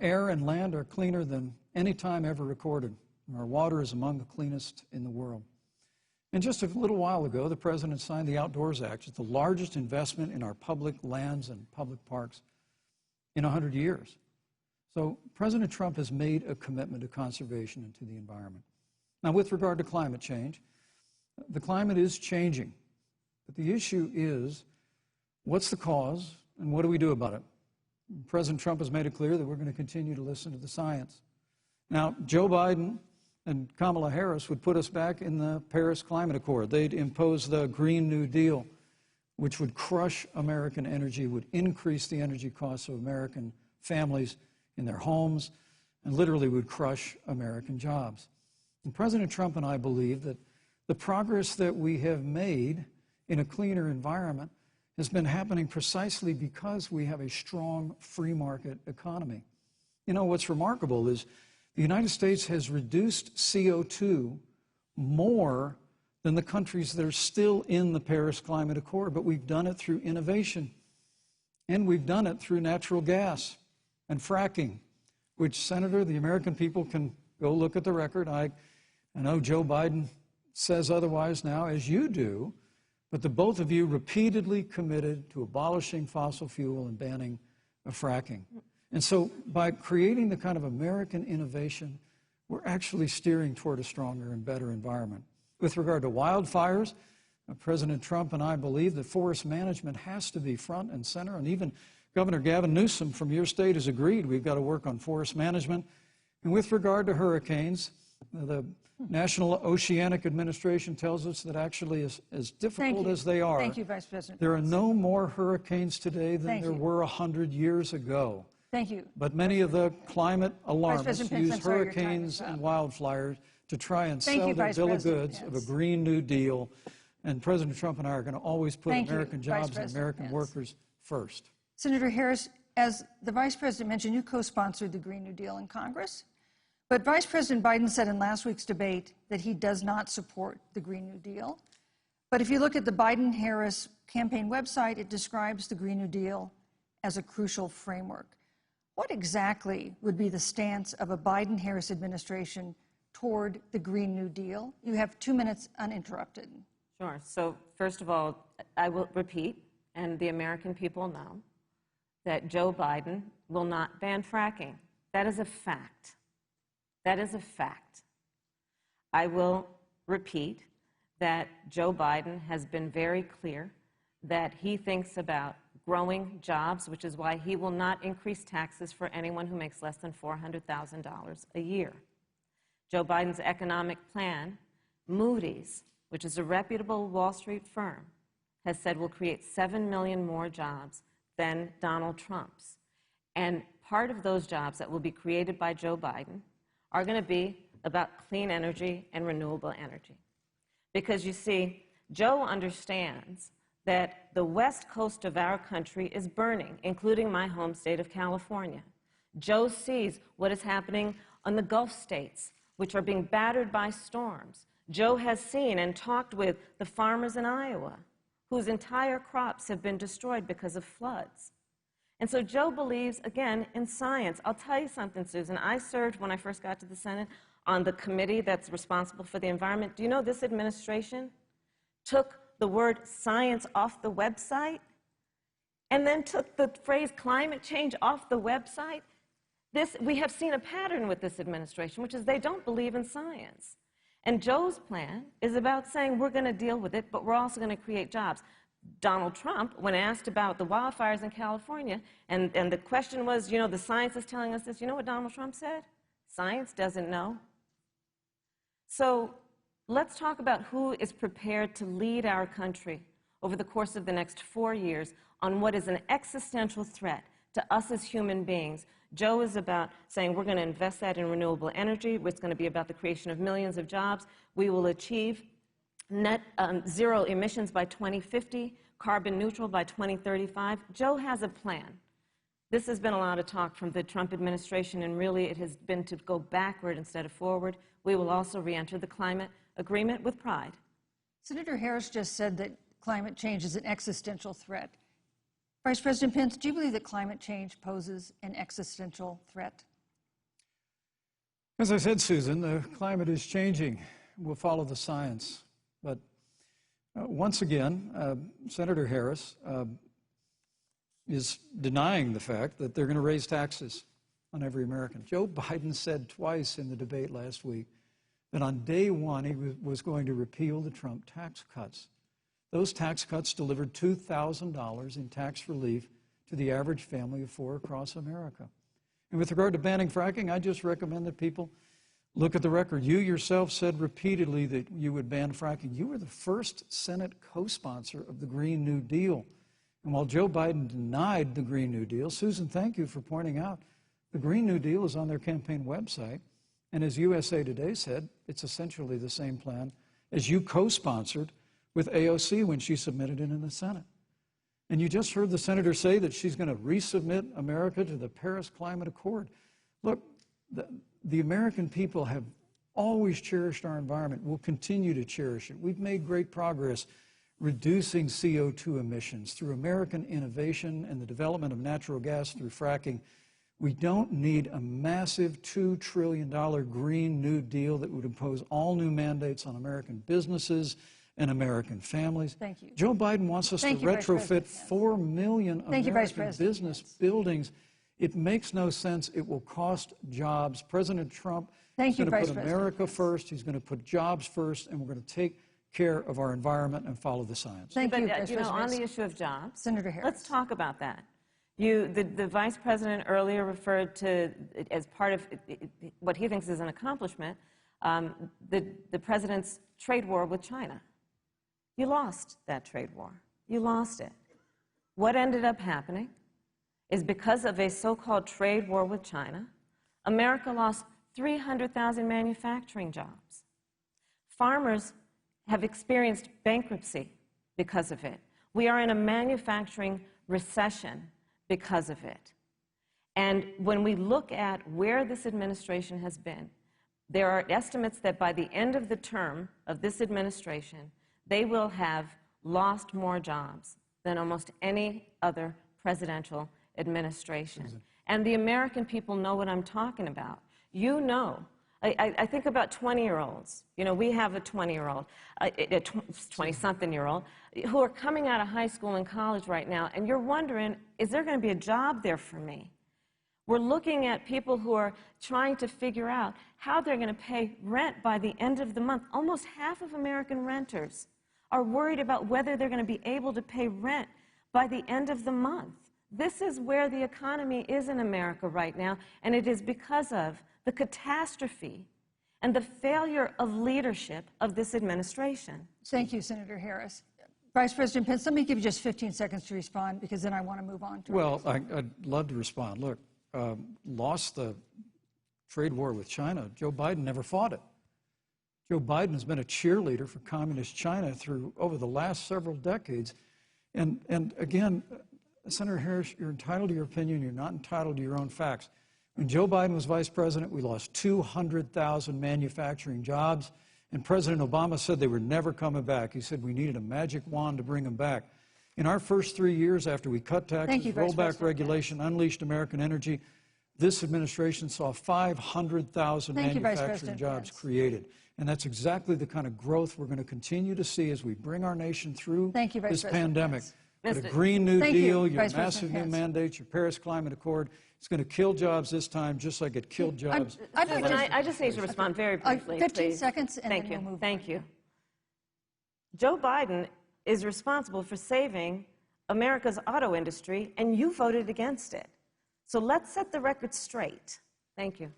air and land are cleaner than any time ever recorded. And our water is among the cleanest in the world. And just a little while ago, the President signed the Outdoors Act. It's the largest investment in our public lands and public parks in 100 years. So President Trump has made a commitment to conservation and to the environment. Now, with regard to climate change, the climate is changing. But the issue is, what's the cause and what do we do about it? President Trump has made it clear that we're going to continue to listen to the science. Now, Joe Biden and Kamala Harris would put us back in the Paris Climate Accord. They'd impose the Green New Deal, which would crush American energy, would increase the energy costs of American families in their homes, and literally would crush American jobs. And President Trump and I believe that the progress that we have made in a cleaner environment has been happening precisely because we have a strong free market economy. You know, what's remarkable is the United States has reduced CO2 more than the countries that are still in the Paris Climate Accord, but we've done it through innovation, and we've done it through natural gas and fracking, which, Senator, the American people can go look at the record. I know Joe Biden says otherwise now, as you do, but the both of you repeatedly committed to abolishing fossil fuel and banning fracking. And so by creating the kind of American innovation, we're actually steering toward a stronger and better environment. With regard to wildfires, President Trump and I believe that forest management has to be front and center, and even Governor Gavin Newsom from your state has agreed we've got to work on forest management. And with regard to hurricanes, the National Oceanic Administration tells us that actually, as difficult as they are, Thank you, Vice President. There are no more hurricanes today than there were 100 years ago. Thank you. But many of the climate alarmists use hurricanes and wildfires to try and sell their bill of goods of a Green New Deal. And President Trump and I are going to always put American jobs and American workers first. Senator Harris, as the Vice President mentioned, you co-sponsored the Green New Deal in Congress. But Vice President Biden said in last week's debate that he does not support the Green New Deal. But if you look at the Biden-Harris campaign website, it describes the Green New Deal as a crucial framework. What exactly would be the stance of a Biden-Harris administration toward the Green New Deal? You have 2 minutes uninterrupted. Sure. So first of all, I will repeat, and the American people know, that Joe Biden will not ban fracking. That is a fact. That is a fact. I will repeat that Joe Biden has been very clear that he thinks about growing jobs, which is why he will not increase taxes for anyone who makes less than $400,000 a year. Joe Biden's economic plan, Moody's, which is a reputable Wall Street firm, has said will create 7 million more jobs than Donald Trump's. And part of those jobs that will be created by Joe Biden are going to be about clean energy and renewable energy. Because you see, Joe understands that the west coast of our country is burning, including my home state of California. Joe sees what is happening on the Gulf states, which are being battered by storms. Joe has seen and talked with the farmers in Iowa, whose entire crops have been destroyed because of floods. And so Joe believes, again, in science. I'll tell you something, Susan. I served, when I first got to the Senate, on the committee that's responsible for the environment. Do you know this administration took the word science off the website and then took the phrase climate change off the website? We have seen a pattern with this administration, which is they don't believe in science. And Joe's plan is about saying we're going to deal with it, but we're also going to create jobs. Donald Trump, when asked about the wildfires in California, and the question was, you know, the science is telling us this, you know what Donald Trump said? Science doesn't know. So let's talk about who is prepared to lead our country over the course of the next 4 years on what is an existential threat to us as human beings. Joe is about saying we're going to invest that in renewable energy. It's going to be about the creation of millions of jobs. We will achieve net zero emissions by 2050, carbon neutral by 2035. Joe has a plan. This has been a lot of talk from the Trump administration, and really it has been to go backward instead of forward. We will also re-enter the climate agreement with pride. Senator Harris just said that climate change is an existential threat. Vice President Pence, do you believe that climate change poses an existential threat? As I said, Susan, the climate is changing. We'll follow the science. But once again, Senator Harris is denying the fact that they're going to raise taxes on every American. Joe Biden said twice in the debate last week that on day one he was going to repeal the Trump tax cuts. Those tax cuts delivered $2,000 in tax relief to the average family of four across America. And with regard to banning fracking, I just recommend that people look at the record. You yourself said repeatedly that you would ban fracking. You were the first Senate co-sponsor of the Green New Deal. And while Joe Biden denied the Green New Deal, Susan, thank you for pointing out, the Green New Deal is on their campaign website. And as USA Today said, it's essentially the same plan as you co-sponsored with AOC when she submitted it in the Senate. And you just heard the senator say that she's going to resubmit America to the Paris Climate Accord. Look, the American people have always cherished our environment. We'll continue to cherish it. We've made great progress reducing CO2 emissions through American innovation and the development of natural gas through fracking. We don't need a massive $2 trillion Green New Deal that would impose all new mandates on American businesses and American families. Thank you. Joe Biden wants us to retrofit 4 million American business buildings. It makes no sense. It will cost jobs. President Trump is going to put America first. He's going to put jobs first, and we're going to take care of our environment and follow the science. Thank you, But, on the issue of jobs, Senator Harris. Let's talk about that. The Vice President earlier referred to, as part of what he thinks is an accomplishment, the President's trade war with China. You lost that trade war. You lost it. What ended up happening is because of a so-called trade war with China, America lost 300,000 manufacturing jobs. Farmers have experienced bankruptcy because of it. We are in a manufacturing recession because of it. And when we look at where this administration has been, there are estimates that by the end of the term of this administration, they will have lost more jobs than almost any other presidential administration. And the American people know what I'm talking about. You know. I think about 20-year-olds. You know, we have a 20-year-old, a 20-something-year-old, who are coming out of high school and college right now, and you're wondering, is there going to be a job there for me? We're looking at people who are trying to figure out how they're going to pay rent by the end of the month. Almost half of American renters are worried about whether they're going to be able to pay rent by the end of the month. This is where the economy is in America right now, and it is because of the catastrophe and the failure of leadership of this administration. Thank you, Senator Harris. Vice President Pence, let me give you just 15 seconds to respond, because then I want to move on to Well, I'd love to respond. Look, lost the trade war with China. Joe Biden never fought it. Joe Biden has been a cheerleader for communist China over the last several decades. And again, Senator Harris, you're entitled to your opinion. You're not entitled to your own facts. When Joe Biden was vice president, we lost 200,000 manufacturing jobs, and President Obama said they were never coming back. He said we needed a magic wand to bring them back. In our first 3 years after we cut taxes, rolled back regulation, unleashed American energy, this administration saw 500,000 manufacturing jobs created. And that's exactly the kind of growth we're going to continue to see as we bring our nation through this pandemic. But a Green New Deal, your massive new mandates, your Paris Climate Accord, it's going to kill jobs this time, just like it killed jobs. I just need to respond very briefly, 15 seconds, and then we'll move on. Thank you. Joe Biden is responsible for saving America's auto industry, and you voted against it. So let's set the record straight. Thank you.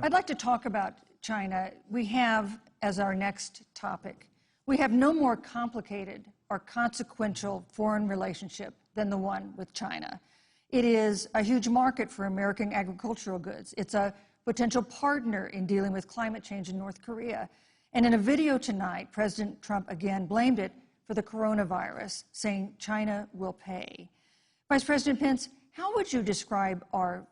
I'd like to talk about China. We have, as our next topic, we have no more complicated or consequential foreign relationship than the one with China. It is a huge market for American agricultural goods. It's a potential partner in dealing with climate change in North Korea. And in a video tonight, President Trump again blamed it for the coronavirus, saying China will pay. Vice President Pence, how would you describe our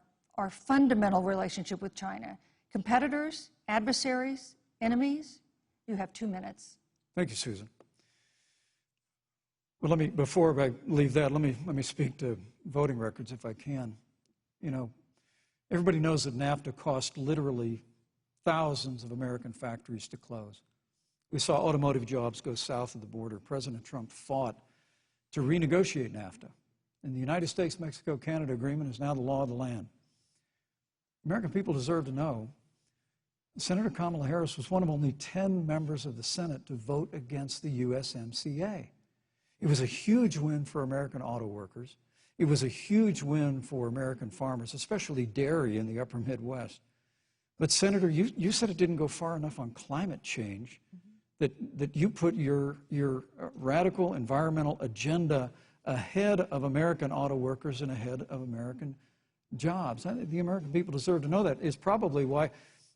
fundamental relationship with China? Competitors, adversaries, enemies? You have 2 minutes. Thank you, Susan. Well, before I leave that, let me speak to voting records if I can. You know, everybody knows that NAFTA cost literally thousands of American factories to close. We saw automotive jobs go south of the border. President Trump fought to renegotiate NAFTA. And the United States-Mexico-Canada agreement is now the law of the land. American people deserve to know Senator Kamala Harris was one of only 10 members of the Senate to vote against the USMCA. It was a huge win for American auto workers. It was a huge win for American farmers, especially dairy in the upper Midwest. But Senator, you said it didn't go far enough on climate change, that you put your radical environmental agenda ahead of American auto workers and ahead of American jobs. The American people deserve to know that. It's probably why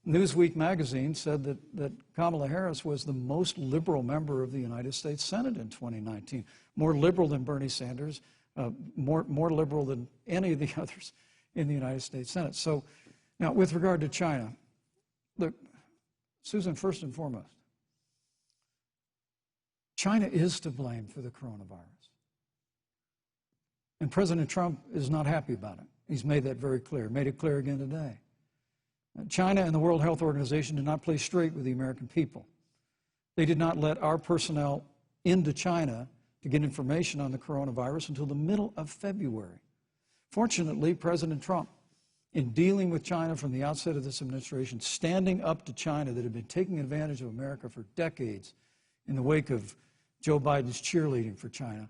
Newsweek magazine said that Kamala Harris was the most liberal member of the United States Senate in 2019, more liberal than Bernie Sanders, more liberal than any of the others in the United States Senate. So now, with regard to China, look, Susan, first and foremost, China is to blame for the coronavirus. And President Trump is not happy about it. He's made that very clear, made it clear again today. China and the World Health Organization did not play straight with the American people. They did not let our personnel into China to get information on the coronavirus until the middle of February. Fortunately, President Trump, in dealing with China from the outset of this administration, standing up to China that had been taking advantage of America for decades in the wake of Joe Biden's cheerleading for China,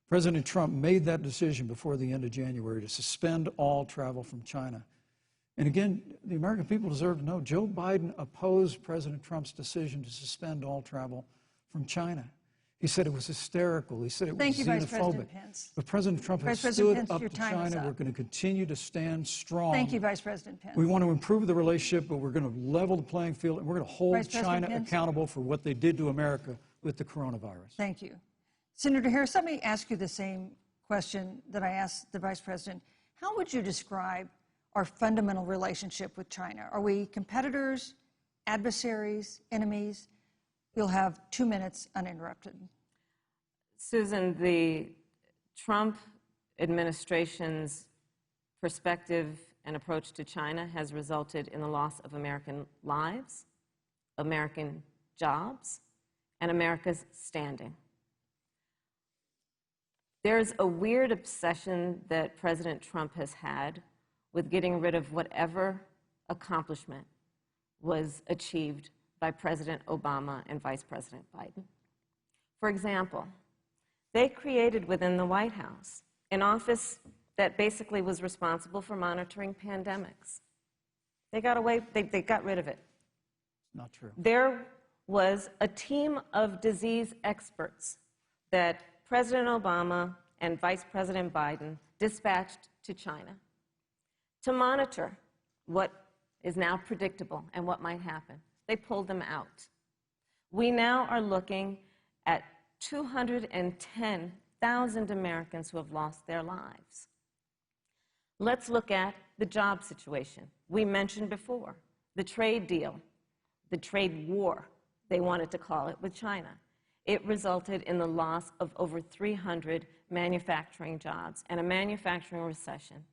President Trump made that decision before the end of January to suspend all travel from China. And again, the American people deserve to know Joe Biden opposed President Trump's decision to suspend all travel from China. He said it was hysterical. He said it was xenophobic. Thank you, Vice President Pence. But President Trump has stood up to China. We're going to continue to stand strong. Thank you, Vice President Pence. We want to improve the relationship, but we're going to level the playing field, and we're going to hold China accountable for what they did to America with the coronavirus. Thank you. Senator Harris, let me ask you the same question that I asked the Vice President. How would you describe our fundamental relationship with China? Are we competitors, adversaries, enemies? You'll have 2 minutes uninterrupted. Susan, the Trump administration's perspective and approach to China has resulted in the loss of American lives, American jobs, and America's standing. There's a weird obsession that President Trump has had with getting rid of whatever accomplishment was achieved by President Obama and Vice President Biden. For example, they created within the White House an office that basically was responsible for monitoring pandemics. They got rid of it. Not true. There was a team of disease experts that President Obama and Vice President Biden dispatched to China to monitor what is now predictable and what might happen. They pulled them out. We now are looking at 210,000 Americans who have lost their lives. Let's look at the job situation. We mentioned before the trade deal, the trade war, they wanted to call it, with China. It resulted in the loss of over 300 manufacturing jobs and a manufacturing recession,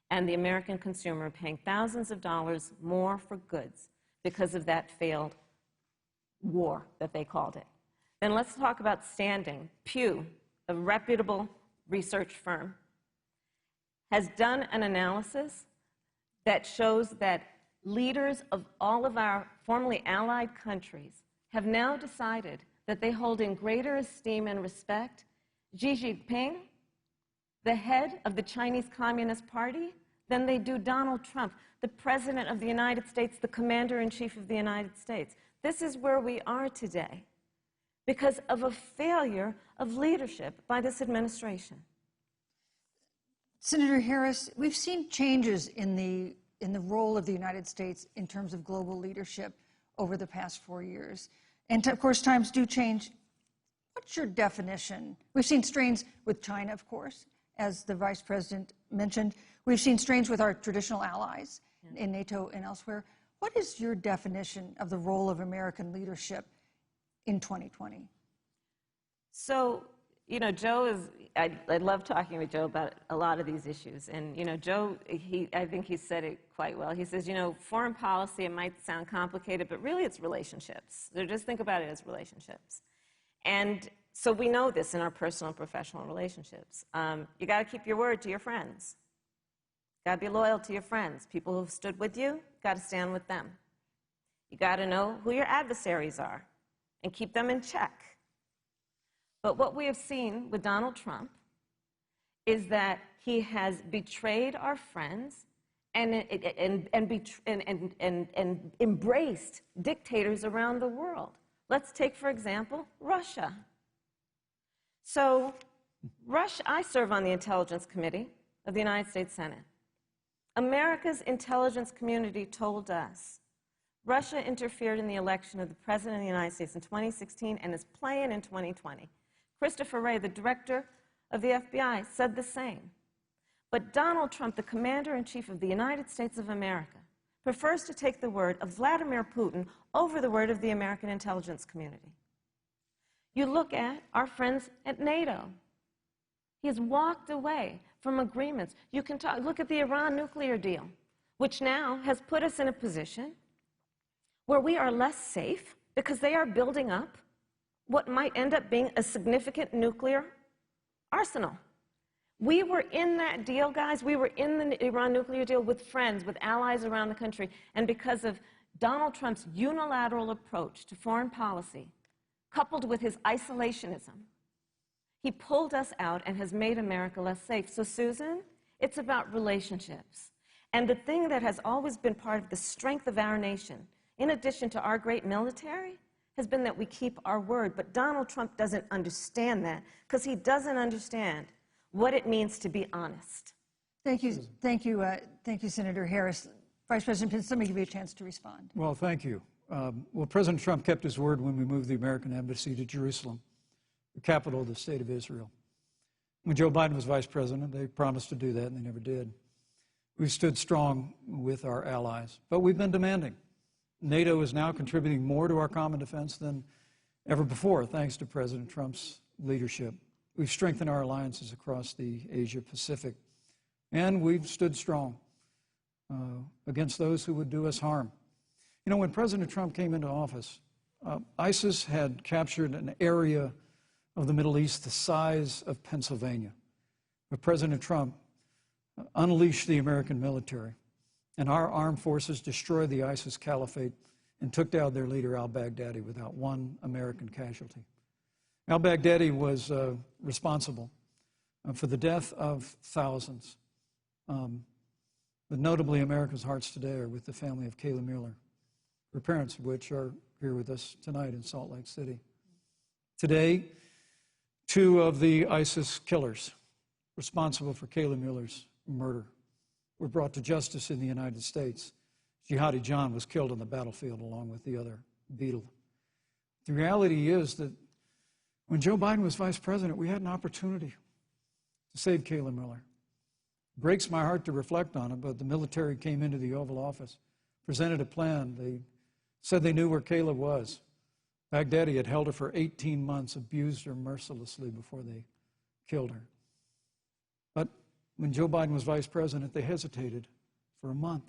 and the American consumer paying thousands of dollars more for goods because of that failed war that they called it. Then let's talk about standing. Pew, a reputable research firm, has done an analysis that shows that leaders of all of our formerly allied countries have now decided that they hold in greater esteem and respect Xi Jinping, the head of the Chinese Communist Party, than they do Donald Trump, the President of the United States, the Commander-in-Chief of the United States. This is where we are today because of a failure of leadership by this administration. Senator Harris, we've seen changes in the role of the United States in terms of global leadership over the past 4 years. And of course, times do change. What's your definition? We've seen strains with China, of course, as the Vice President mentioned. We've seen strains with our traditional allies in NATO and elsewhere. What is your definition of the role of American leadership in 2020? So, Joe is, I love talking with Joe about a lot of these issues. And, Joe, I think he said it quite well. He says, foreign policy, it might sound complicated, but really it's relationships. So just think about it as relationships. And so we know this in our personal and professional relationships. You got to keep your word to your friends. Got to be loyal to your friends. People who've stood with you, got to stand with them. You got to know who your adversaries are and keep them in check. But what we have seen with Donald Trump is that he has betrayed our friends and embraced dictators around the world. Let's take, for example, Russia. So, I serve on the Intelligence Committee of the United States Senate. America's intelligence community told us Russia interfered in the election of the President of the United States in 2016 and is playing in 2020. Christopher Wray, the director of the FBI, said the same. But Donald Trump, the commander-in-chief of the United States of America, prefers to take the word of Vladimir Putin over the word of the American intelligence community. You look at our friends at NATO. He has walked away from agreements. You can look at the Iran nuclear deal, which now has put us in a position where we are less safe because they are building up what might end up being a significant nuclear arsenal. We were in that deal, guys. We were in the Iran nuclear deal with friends, with allies around the country. And because of Donald Trump's unilateral approach to foreign policy, coupled with his isolationism, he pulled us out and has made America less safe. So, Susan, it's about relationships. And the thing that has always been part of the strength of our nation, in addition to our great military, has been that we keep our word. But Donald Trump doesn't understand that because he doesn't understand what it means to be honest. Thank you, Senator Harris. Vice President Pence, let me give you a chance to respond. Well, thank you. Well, President Trump kept his word when we moved the American embassy to Jerusalem, the capital of the state of Israel. When Joe Biden was vice president, they promised to do that, and they never did. We've stood strong with our allies, but we've been demanding. NATO is now contributing more to our common defense than ever before, thanks to President Trump's leadership. We've strengthened our alliances across the Asia-Pacific, and we've stood strong against those who would do us harm. When President Trump came into office, ISIS had captured an area of the Middle East the size of Pennsylvania. But President Trump unleashed the American military, and our armed forces destroyed the ISIS caliphate and took down their leader, al-Baghdadi, without one American casualty. Al-Baghdadi was responsible for the death of thousands. But notably, America's hearts today are with the family of Kayla Mueller, her parents of which are here with us tonight in Salt Lake City. Today, 2 of the ISIS killers responsible for Kayla Mueller's murder were brought to justice in the United States. Jihadi John was killed on the battlefield along with the other beetle. The reality is that when Joe Biden was vice president, we had an opportunity to save Kayla Mueller. It breaks my heart to reflect on it, but the military came into the Oval Office, presented a plan. They said they knew where Kayla was. Baghdadi had held her for 18 months, abused her mercilessly before they killed her. But when Joe Biden was vice president, they hesitated for a month.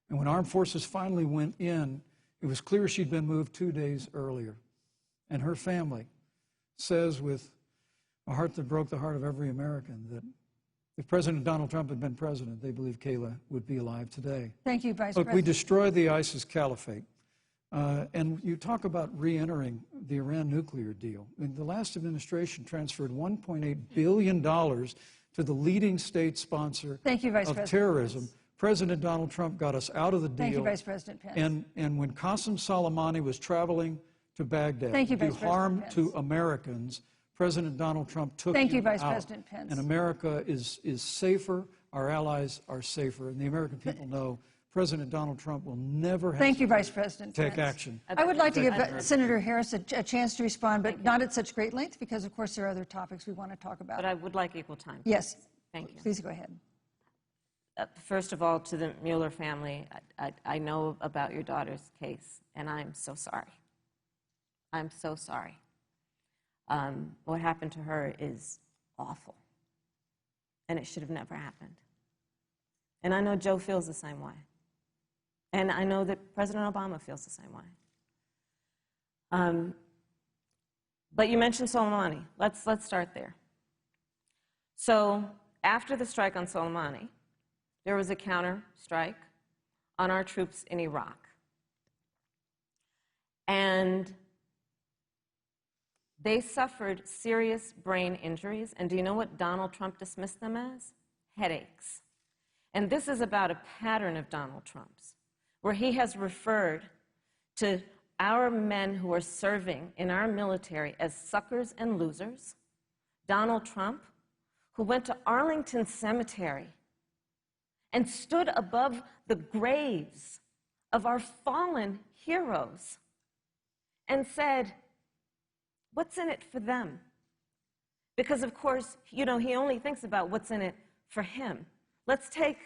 And when armed forces finally went in, it was clear she'd been moved 2 days earlier. And her family says with a heart that broke the heart of every American that if President Donald Trump had been president, they believe Kayla would be alive today. Thank you, Vice Look, President. we destroyed the ISIS caliphate. And you talk about re-entering the Iran nuclear deal. I mean, the last administration transferred $1.8 billion to the leading state sponsor of terrorism. President Donald Trump got us out of the deal. Thank you, Vice President Pence. And when Qasem Soleimani was traveling to Baghdad to do harm to Americans, President Donald Trump took him Vice out. President Pence. And America is safer, our allies are safer, and the American people know President Donald Trump will never have you, Vice President take Pence. action. I would like to give Senator Harris a chance to respond, but not at such great length because, of course, there are other topics we want to talk about. But I would like equal time. Yes. Thank you. Please go ahead. First of all, to the Mueller family, I know about your daughter's case, and I'm so sorry. I'm so sorry. What happened to her is awful, and it should have never happened. And I know Joe feels the same way. And I know that President Obama feels the same way. But you mentioned Soleimani. Let's start there. So after the strike on Soleimani, there was a counter strike on our troops in Iraq. And they suffered serious brain injuries. And do you know what Donald Trump dismissed them as? Headaches. And this is about a pattern of Donald Trump's, where he has referred to our men who are serving in our military as suckers and losers. Donald Trump, who went to Arlington Cemetery and stood above the graves of our fallen heroes and said, what's in it for them? Because, of course, he only thinks about what's in it for him. Let's take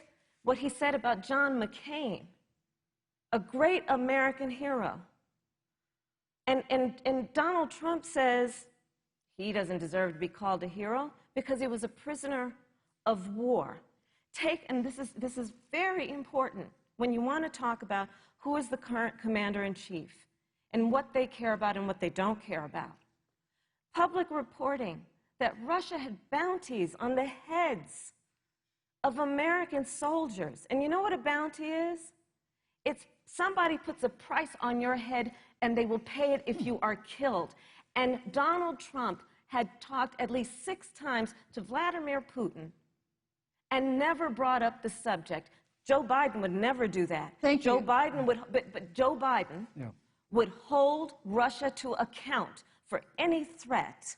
what he said about John McCain, a great American hero. And Donald Trump says he doesn't deserve to be called a hero because he was a prisoner of war. And this is very important when you want to talk about who is the current commander-in-chief and what they care about and what they don't care about. Public reporting that Russia had bounties on the heads of American soldiers. And you know what a bounty is? It's somebody puts a price on your head and they will pay it if you are killed. And Donald Trump had talked at least 6 times to Vladimir Putin and never brought up the subject. Joe Biden would never do that. Thank you. But Joe Biden would hold Russia to account for any threat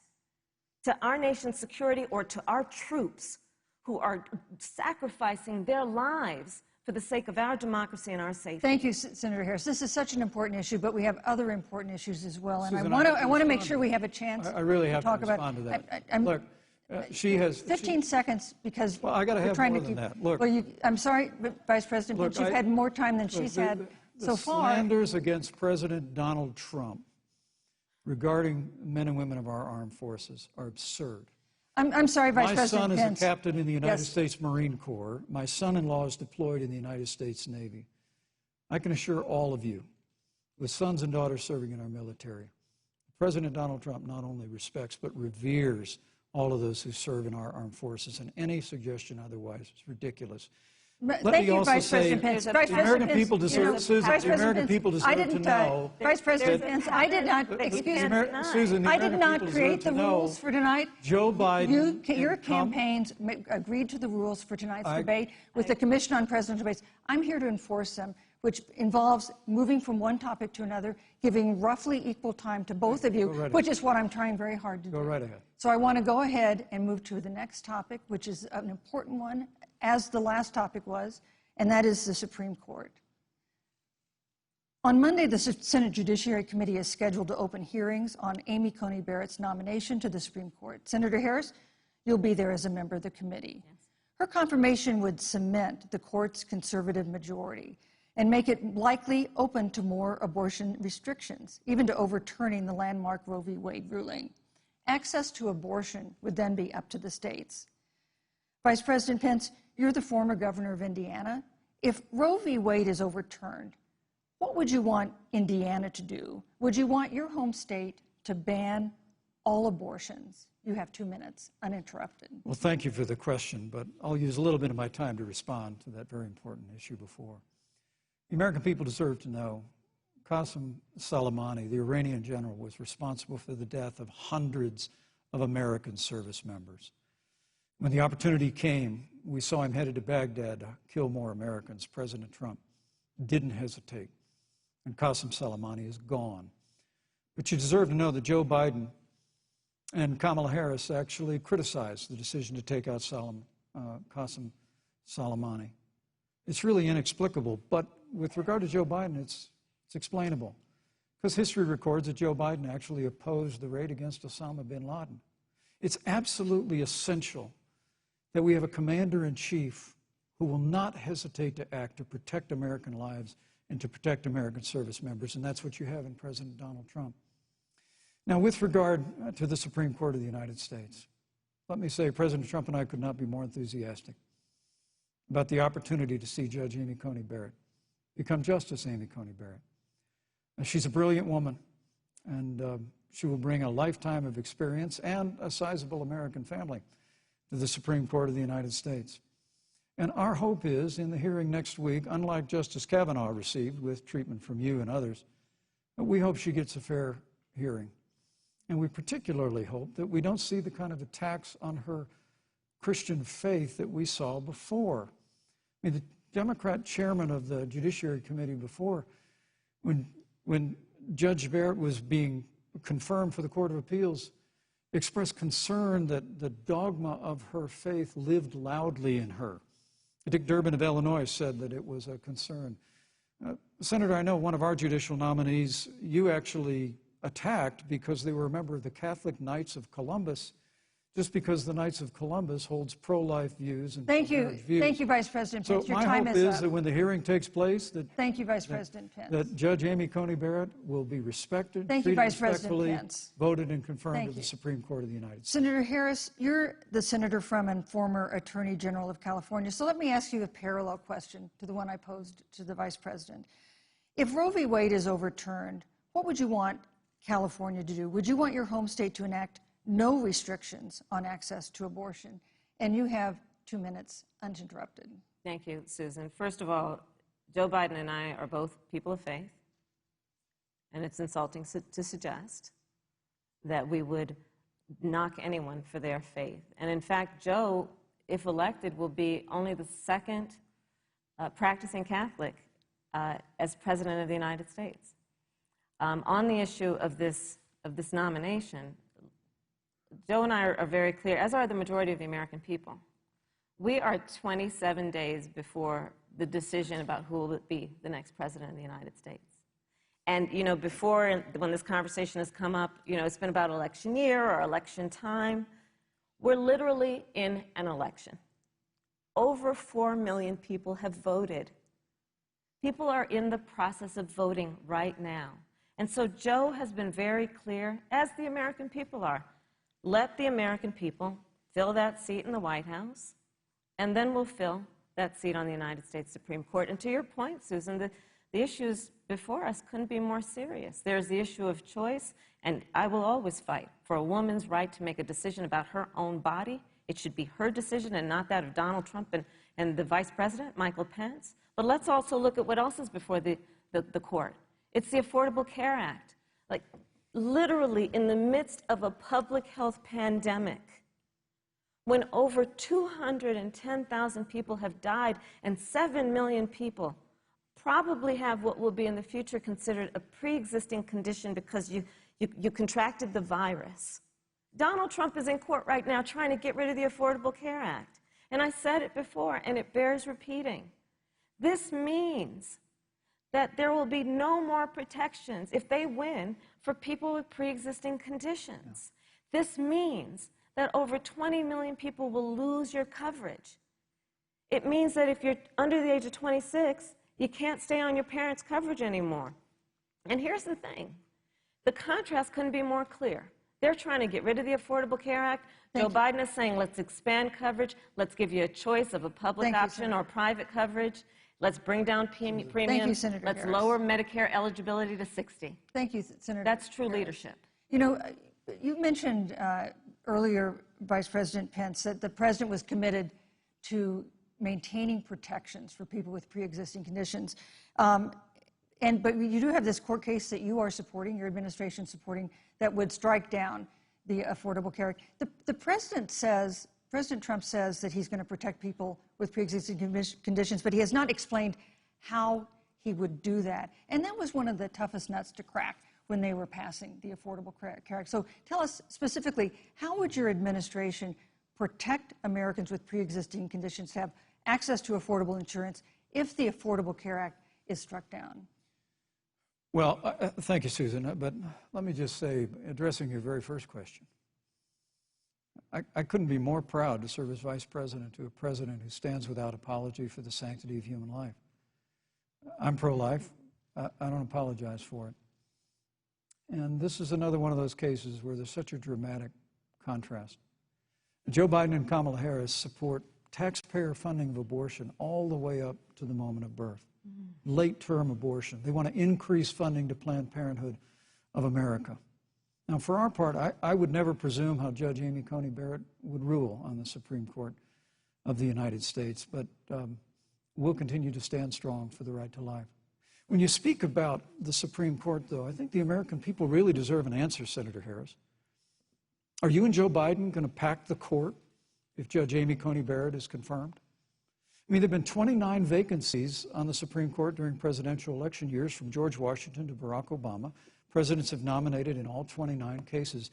to our nation's security or to our troops who are sacrificing their lives for the sake of our democracy and our safety. Thank you, Senator Harris. This is such an important issue, but we have other important issues as well. And Susan, I want to make sure we have a chance I really have to talk to respond to that. about. Look, she has 15 seconds because well, I got to have trying more to than keep. that. Look, well, I'm sorry, but Vice President Pence, you've had more time than she's had so far. The slanders against President Donald Trump regarding men and women of our armed forces are absurd. I'm sorry, Vice President Pence. My son is a captain in the United States Marine Corps. My son-in-law is deployed in the United States Navy. I can assure all of you, with sons and daughters serving in our military, President Donald Trump not only respects but reveres all of those who serve in our armed forces, and any suggestion otherwise is ridiculous. Thank you, Vice President Pence. The American people deserve, Susan, the American people deserve to know. Vice President Pence, I did not, excuse me, Susan, I did not create the rules for tonight. Joe Biden. Your campaigns agreed to the rules for tonight's debate with the Commission on Presidential Debates. I'm here to enforce them, which involves moving from one topic to another, giving roughly equal time to both of you, which is what I'm trying very hard to do. Go right ahead. So I want to go ahead and move to the next topic, which is an important one, as the last topic was, and that is the Supreme Court. On Monday, the Senate Judiciary Committee is scheduled to open hearings on Amy Coney Barrett's nomination to the Supreme Court. Senator Harris, you'll be there as a member of the committee. Yes. Her confirmation would cement the court's conservative majority and make it likely open to more abortion restrictions, even to overturning the landmark Roe v. Wade ruling. Access to abortion would then be up to the states. Vice President Pence, you're the former governor of Indiana. If Roe v. Wade is overturned, what would you want Indiana to do? Would you want your home state to ban all abortions? You have 2 minutes, uninterrupted. Well, thank you for the question, but I'll use a little bit of my time to respond to that very important issue before. The American people deserve to know Qasem Soleimani, the Iranian general, was responsible for the death of hundreds of American service members. When the opportunity came, we saw him headed to Baghdad to kill more Americans. President Trump didn't hesitate, and Qasem Soleimani is gone. But you deserve to know that Joe Biden and Kamala Harris actually criticized the decision to take out Qasem Soleimani. It's really inexplicable, but with regard to Joe Biden, it's explainable, because history records that Joe Biden actually opposed the raid against Osama bin Laden. It's absolutely essential that we have a commander-in-chief who will not hesitate to act to protect American lives and to protect American service members, and that's what you have in President Donald Trump. Now, with regard to the Supreme Court of the United States, let me say President Trump and I could not be more enthusiastic about the opportunity to see Judge Amy Coney Barrett become Justice Amy Coney Barrett. She's a brilliant woman, and she will bring a lifetime of experience and a sizable American family to the Supreme Court of the United States. And our hope is, in the hearing next week, unlike Justice Kavanaugh received with treatment from you and others, we hope she gets a fair hearing. And we particularly hope that we don't see the kind of attacks on her Christian faith that we saw before. I mean, the Democrat chairman of the Judiciary Committee before, when Judge Barrett was being confirmed for the Court of Appeals, expressed concern that the dogma of her faith lived loudly in her. Dick Durbin of Illinois said that it was a concern. Senator, I know one of our judicial nominees you actually attacked because they were a member of the Catholic Knights of Columbus, just because the Knights of Columbus holds pro-life views and pro-marriage views. Thank you, Vice President Pence. So Your time my hope is that when the hearing takes place, Thank you, Vice President Pence. that Judge Amy Coney Barrett will be respected, Thank you, treated Vice President respectfully, Pence. voted and confirmed Thank to the you. Supreme Court of the United States. Senator Harris, you're the senator from and former Attorney General of California. So let me ask you a parallel question to the one I posed to the Vice President. If Roe v. Wade is overturned, what would you want California to do? Would you want your home state to enact no restrictions on access to abortion? And you have 2 minutes uninterrupted. Thank you, Susan. First of all, Joe Biden and I are both people of faith, and it's insulting to suggest that we would knock anyone for their faith. And in fact, Joe, if elected, will be only the second practicing Catholic as President of the United States. On the issue of this nomination, Joe and I are very clear, as are the majority of the American people. We are 27 days before the decision about who will be the next president of the United States. And, you know, before, when this conversation has come up, you know, it's been about election year or election time. We're literally in an election. Over 4 million people have voted. People are in the process of voting right now. And so Joe has been very clear, as the American people are. Let the American people fill that seat in the White House, and then we'll fill that seat on the United States Supreme Court. And to your point, Susan, the issues before us couldn't be more serious. There's the issue of choice, and I will always fight for a woman's right to make a decision about her own body. It should be her decision and not that of Donald Trump and the Vice President, Michael Pence. But let's also look at what else is before the court. It's the Affordable Care Act. Like, literally in the midst of a public health pandemic, when over 210,000 people have died and 7 million people probably have what will be in the future considered a pre-existing condition because you contracted the virus. Donald Trump is in court right now trying to get rid of the Affordable Care Act. And I said it before, and it bears repeating. This means that there will be no more protections, if they win, for people with pre-existing conditions. This means that over 20 million people will lose your coverage. It means that if you're under the age of 26, you can't stay on your parents' coverage anymore. And here's the thing. The contrast couldn't be more clear. They're trying to get rid of the Affordable Care Act. Joe Biden is saying, let's expand coverage. Let's give you a choice of a public option or private coverage. Let's bring down premiums. Thank you, Senator Let's Harris. lower Medicare eligibility to 60. Thank you, Senator. That's true Harris. leadership. You know, you mentioned earlier, Vice President Pence, that the president was committed to maintaining protections for people with pre-existing conditions. But you do have this court case that you are supporting, your administration supporting, that would strike down the Affordable Care Act. The president says, President Trump says that he's going to protect people with pre-existing conditions, but he has not explained how he would do that. And that was one of the toughest nuts to crack when they were passing the Affordable Care Act. So tell us specifically, how would your administration protect Americans with pre-existing conditions to have access to affordable insurance if the Affordable Care Act is struck down? Well, thank you, Susan. But let me just say, addressing your very first question, I couldn't be more proud to serve as vice president to a president who stands without apology for the sanctity of human life. I'm pro-life. I don't apologize for it. And this is another one of those cases where there's such a dramatic contrast. Joe Biden and Kamala Harris support taxpayer funding of abortion all the way up to the moment of birth, late-term abortion. They want to increase funding to Planned Parenthood of America. Now, for our part, I would never presume how Judge Amy Coney Barrett would rule on the Supreme Court of the United States, but we'll continue to stand strong for the right to life. When you speak about the Supreme Court, though, I think the American people really deserve an answer, Senator Harris. Are you and Joe Biden going to pack the court if Judge Amy Coney Barrett is confirmed? I mean, there have been 29 vacancies on the Supreme Court during presidential election years, from George Washington to Barack Obama. Presidents have nominated in all 29 cases.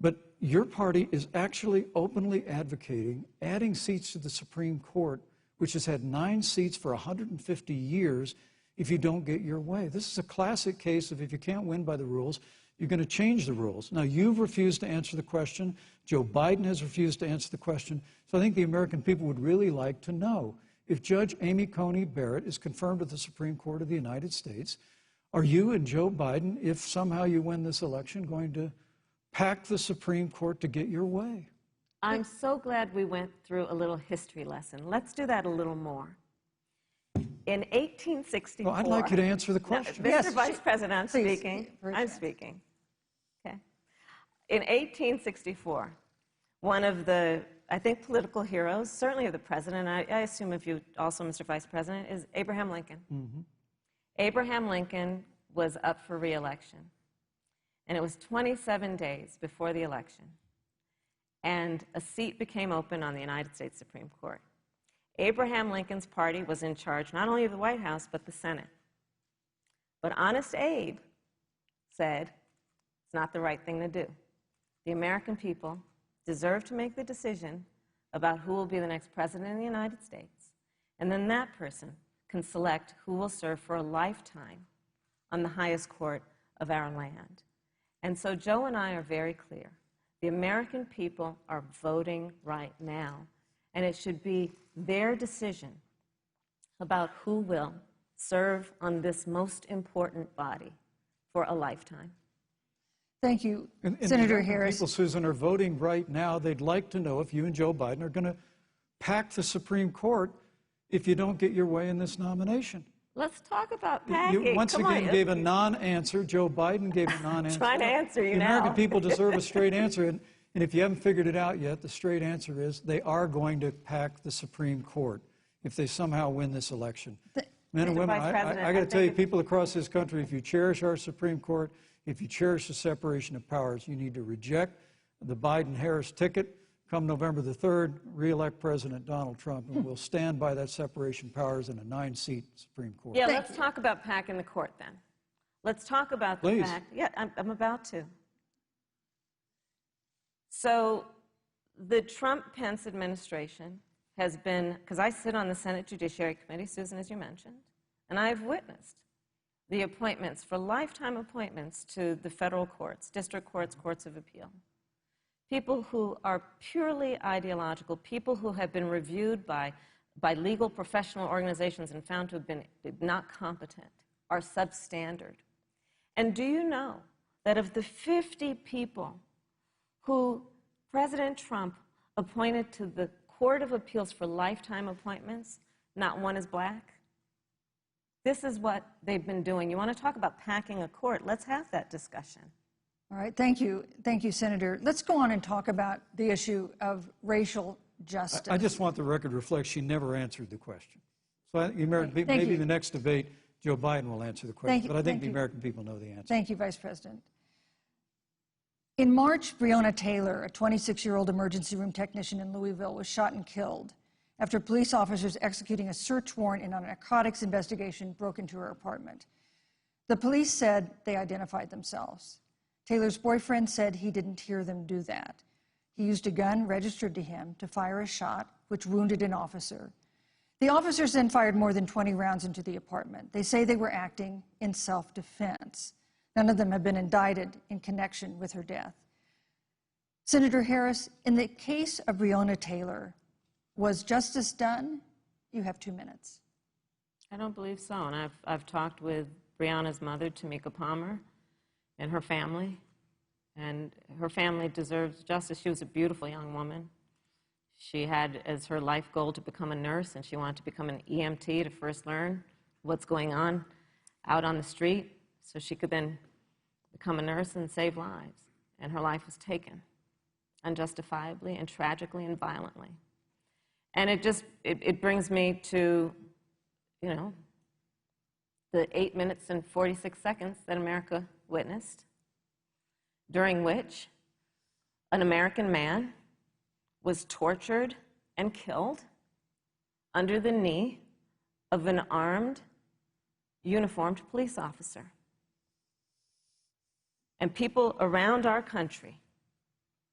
But your party is actually openly advocating adding seats to the Supreme Court, which has had 9 seats for 150 years, if you don't get your way. This is a classic case of if you can't win by the rules, you're going to change the rules. Now, you've refused to answer the question. Joe Biden has refused to answer the question. So I think the American people would really like to know, if Judge Amy Coney Barrett is confirmed to the Supreme Court of the United States, are you and Joe Biden, if somehow you win this election, going to pack the Supreme Court to get your way? I'm so glad we went through a little history lesson. Let's do that a little more. In 1864... Well, I'd like you to answer the question. No, Mr. Vice President, I'm speaking. I'm speaking. Okay. In 1864, one of the, I think, political heroes, certainly of the president, I assume of you also, Mr. Vice President, is Abraham Lincoln. Mm-hmm. Abraham Lincoln was up for re-election, and it was 27 days before the election, and a seat became open on the United States Supreme Court. Abraham Lincoln's party was in charge not only of the White House, but the Senate. But Honest Abe said it's not the right thing to do. The American people deserve to make the decision about who will be the next president of the United States, and then that person can select who will serve for a lifetime on the highest court of our land. And so Joe and I are very clear. The American people are voting right now, and it should be their decision about who will serve on this most important body for a lifetime. Thank you, Senator Harris. People, Susan, are voting right now. They'd like to know if you and Joe Biden are going to pack the Supreme Court if you don't get your way in this nomination. Let's talk about packing. You once again gave a non-answer. Joe Biden gave a non-answer. Trying to answer you now. The American people deserve a straight answer. And if you haven't figured it out yet, the straight answer is they are going to pack the Supreme Court if they somehow win this election. Men and women, I got to tell you, people across this country, if you cherish our Supreme Court, if you cherish the separation of powers, you need to reject the Biden-Harris ticket. Come November the 3rd, re-elect President Donald Trump, and we'll stand by that separation of powers in a 9-seat Supreme Court. Yeah, let's talk about packing the court then. Let's talk about the fact. Yeah, I'm about to. So the Trump-Pence administration has been, because I sit on the Senate Judiciary Committee, Susan, as you mentioned, and I've witnessed the appointments for lifetime appointments to the federal courts, district courts, courts of appeal. People who are purely ideological, people who have been reviewed by legal professional organizations and found to have been not competent, are substandard. And do you know that of the 50 people who President Trump appointed to the Court of Appeals for lifetime appointments, not one is black? This is what they've been doing. You want to talk about packing a court? Let's have that discussion. All right, thank you, Senator. Let's go on and talk about the issue of racial justice. I just want the record to reflect she never answered the question. So maybe the next debate, Joe Biden will answer the question, but I think the American people know the answer. Thank you, Vice President. In March, Breonna Taylor, a 26-year-old emergency room technician in Louisville, was shot and killed after police officers executing a search warrant in a narcotics investigation broke into her apartment. The police said they identified themselves. Taylor's boyfriend said he didn't hear them do that. He used a gun registered to him to fire a shot, which wounded an officer. The officers then fired more than 20 rounds into the apartment. They say they were acting in self-defense. None of them have been indicted in connection with her death. Senator Harris, in the case of Breonna Taylor, was justice done? You have 2 minutes. I don't believe so, and I've talked with Breonna's mother, Tamika Palmer, and her family. And her family deserves justice. She was a beautiful young woman. She had as her life goal to become a nurse, and she wanted to become an EMT to first learn what's going on out on the street so she could then become a nurse and save lives. And her life was taken unjustifiably and tragically and violently. And it brings me to, you know, the 8 minutes and 46 seconds that America witnessed, during which an American man was tortured and killed under the knee of an armed, uniformed police officer. And people around our country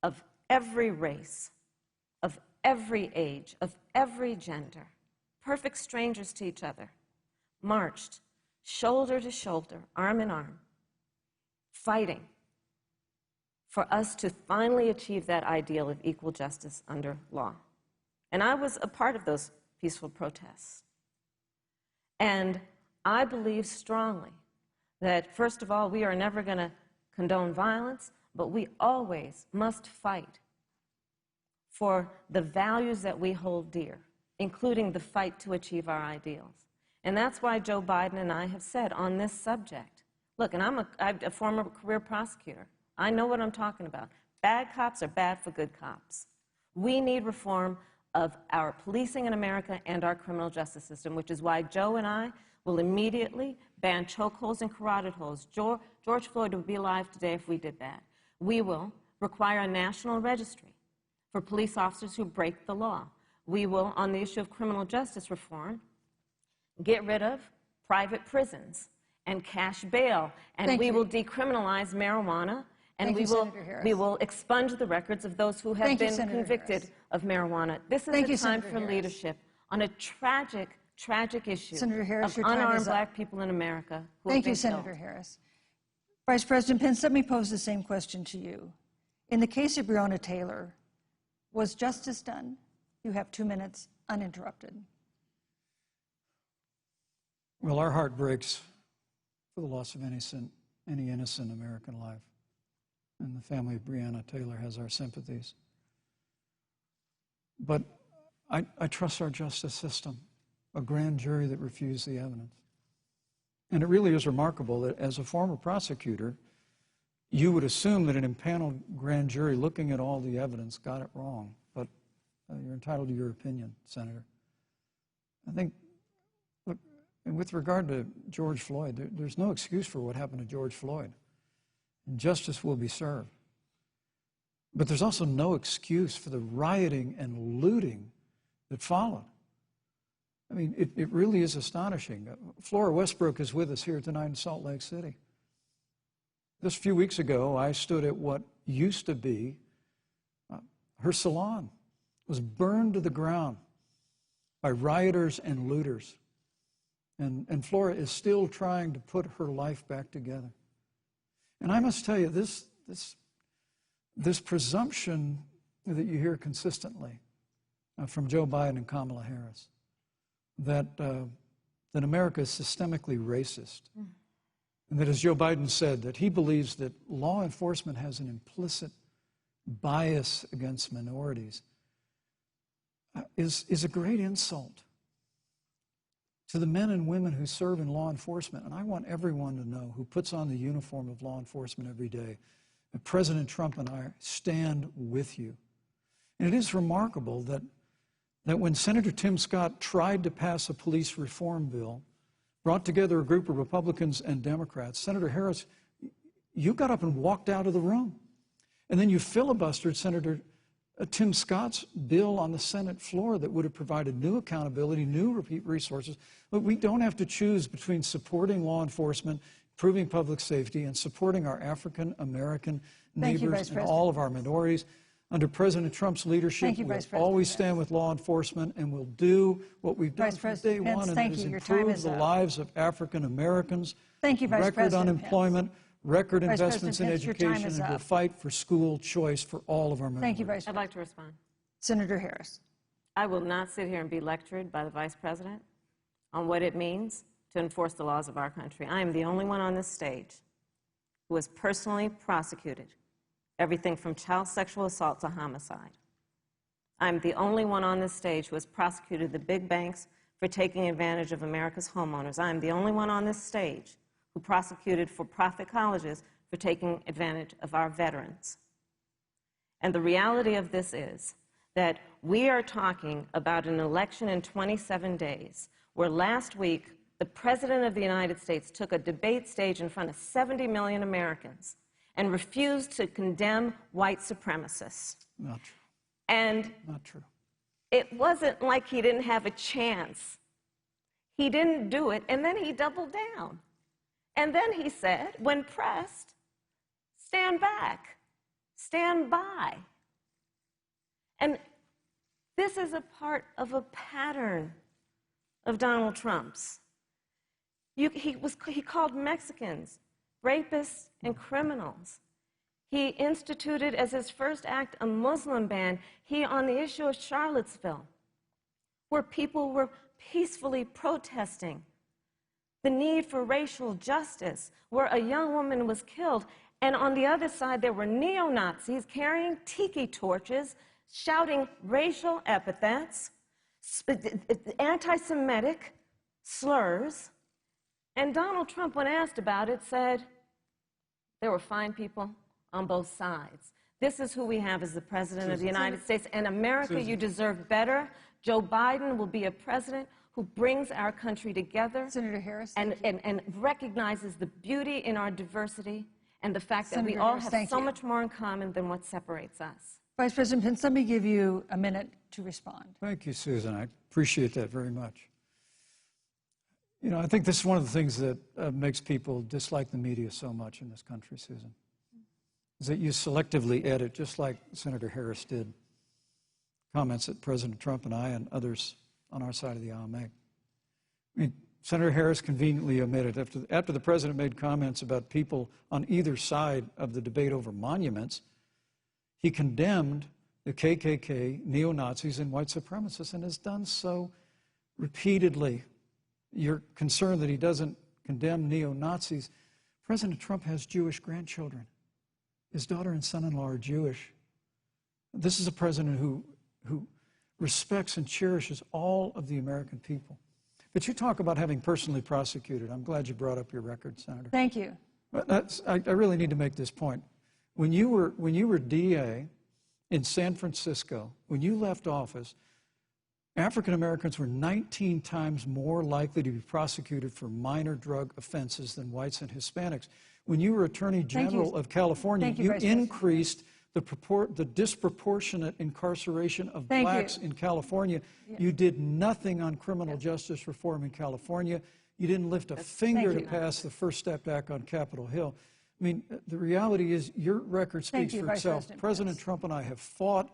of every race, of every age, of every gender, perfect strangers to each other, marched shoulder to shoulder, arm in arm, fighting for us to finally achieve that ideal of equal justice under law. And I was a part of those peaceful protests. And I believe strongly that, first of all, we are never going to condone violence, but we always must fight for the values that we hold dear, including the fight to achieve our ideals. And that's why Joe Biden and I have said on this subject, look, and I'm a former career prosecutor. I know what I'm talking about. Bad cops are bad for good cops. We need reform of our policing in America and our criminal justice system, which is why Joe and I will immediately ban chokeholds and carotid holds. George Floyd would be alive today if we did that. We will require a national registry for police officers who break the law. We will, on the issue of criminal justice reform, get rid of private prisons and cash bail, and we will decriminalize marijuana, and we will expunge the records of those who have been convicted of marijuana. This is a time for leadership on a tragic issue of unarmed black people in America who have been killed. Thank you, Senator Harris. Vice President Pence, let me pose the same question to you. In the case of Breonna Taylor, was justice done? You have 2 minutes uninterrupted. Well, our heart breaks for the loss of any innocent American life. And the family of Breonna Taylor has our sympathies. But I trust our justice system, a grand jury that refused the evidence. And it really is remarkable that as a former prosecutor, you would assume that an impaneled grand jury looking at all the evidence got it wrong. But you're entitled to your opinion, Senator. I think, look, and with regard to George Floyd, there's no excuse for what happened to George Floyd. And justice will be served. But there's also no excuse for the rioting and looting that followed. I mean, it really is astonishing. Flora Westbrook is with us here tonight in Salt Lake City. Just a few weeks ago, I stood at what used to be her salon. It was burned to the ground by rioters and looters. And Flora is still trying to put her life back together. And I must tell you, this presumption that you hear consistently from Joe Biden and Kamala Harris, that America is systemically racist, and that, as Joe Biden said, that he believes that law enforcement has an implicit bias against minorities, is a great insult to the men and women who serve in law enforcement. And I want everyone to know who puts on the uniform of law enforcement every day that President Trump and I stand with you. And it is remarkable that when Senator Tim Scott tried to pass a police reform bill, brought together a group of Republicans and Democrats, Senator Harris, you got up and walked out of the room. And then you filibustered Senator Tim Scott's bill on the Senate floor that would have provided new accountability, new resources. But we don't have to choose between supporting law enforcement, improving public safety, and supporting our African-American neighbors and all of our minorities. Under President Trump's leadership, we'll always stand with law enforcement, and we'll do what we've done from day one, and that is improve the lives of African Americans. Thank you, Vice President Record unemployment, record Vice investments in President Pence, education, and we'll fight for school choice for all of our minorities. Thank you, Vice I'd President. like to respond. Senator Harris. I will not sit here and be lectured by the Vice President on what it means to enforce the laws of our country. I am the only one on this stage who was personally prosecuted, everything from child sexual assault to homicide. I'm the only one on this stage who has prosecuted the big banks for taking advantage of America's homeowners. I'm the only one on this stage who prosecuted for-profit colleges for taking advantage of our veterans. And the reality of this is that we are talking about an election in 27 days, where last week the President of the United States took a debate stage in front of 70 million Americans and refused to condemn white supremacists. Not true. And Not true. it wasn't like he didn't have a chance. He didn't do it, and then he doubled down. And then he said, when pressed, stand back, stand by. And this is a part of a pattern of Donald Trump's. He called Mexicans rapists and criminals. He instituted as his first act a Muslim ban. On the issue of Charlottesville, where people were peacefully protesting the need for racial justice, where a young woman was killed, and on the other side there were neo-Nazis carrying tiki torches, shouting racial epithets, anti-Semitic slurs. And Donald Trump, when asked about it, said there were fine people on both sides. This is who we have as the President of the United States. And America, you deserve better. Joe Biden will be a president who brings our country together. Senator Harris. And recognizes the beauty in our diversity and the fact that we all have so much more in common than what separates us. Vice President Pence, let me give you a minute to respond. Thank you, Susan. I appreciate that very much. You know, I think this is one of the things that makes people dislike the media so much in this country, Susan, is that you selectively edit, just like Senator Harris did, comments that President Trump and I and others on our side of the aisle make. I mean, Senator Harris conveniently omitted, after the president made comments about people on either side of the debate over monuments, he condemned the KKK, neo-Nazis, and white supremacists, and has done so repeatedly. You're concerned that he doesn't condemn neo-Nazis. President Trump has Jewish grandchildren. His daughter and son-in-law are Jewish. This is a president who respects and cherishes all of the American people. But you talk about having personally prosecuted. I'm glad you brought up your record, Senator. Thank you. But I really need to make this point. When you were DA in San Francisco, when you left office, African Americans were 19 times more likely to be prosecuted for minor drug offenses than whites and Hispanics. When you were Attorney General of California, you increased the disproportionate incarceration of blacks in California. Yeah. You did nothing on criminal justice reform in California. You didn't lift a finger to pass the First Step Act on Capitol Hill. I mean, the reality is your record speaks for itself. President Trump and I have fought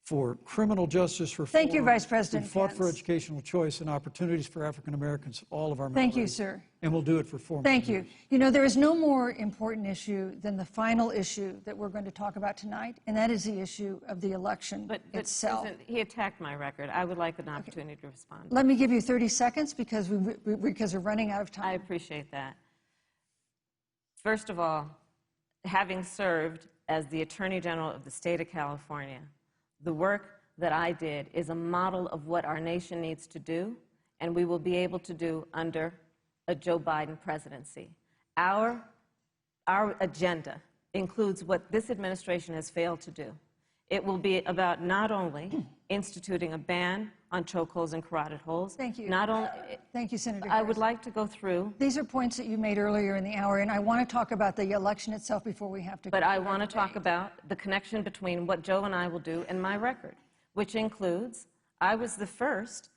for criminal justice reform. Thank you, Vice President Pence. We've fought for educational choice and opportunities for African Americans, all of our members. Thank you, sir. And we'll do it for 4 more Thank years. you. You know, there is no more important issue than the final issue that we're going to talk about tonight, and that is the issue of the election itself. Susan, he attacked my record. I would like an opportunity to respond. Let me give you 30 seconds because we're running out of time. I appreciate that. First of all, having served as the Attorney General of the state of California, the work that I did is a model of what our nation needs to do, and we will be able to do under a Joe Biden presidency. Our agenda includes what this administration has failed to do. It will be about not only instituting a ban on chokeholds and carotid holes. Thank you. Thank you, Senator Harris. I would like to go through. These are points that you made earlier in the hour, and I want to talk about the election itself before we have to. But I want to talk about the connection between what Joe and I will do and my record, which includes I was the first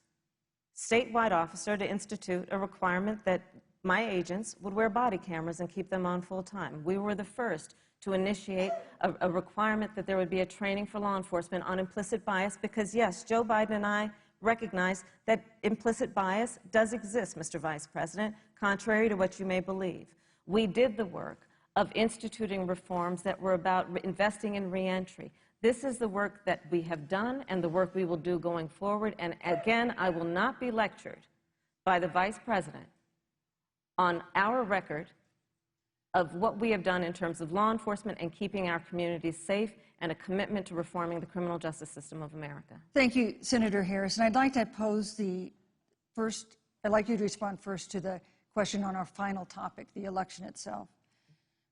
statewide officer to institute a requirement that my agents would wear body cameras and keep them on full time. We were the first to initiate a requirement that there would be a training for law enforcement on implicit bias because, yes, Joe Biden and I recognize that implicit bias does exist, Mr. Vice President, contrary to what you may believe. We did the work of instituting reforms that were about investing in reentry. This is the work that we have done and the work we will do going forward. And again, I will not be lectured by the Vice President on our record of what we have done in terms of law enforcement and keeping our communities safe, and a commitment to reforming the criminal justice system of America. Thank you, Senator Harris. And I'd like to pose I'd like you to respond first to the question on our final topic, the election itself.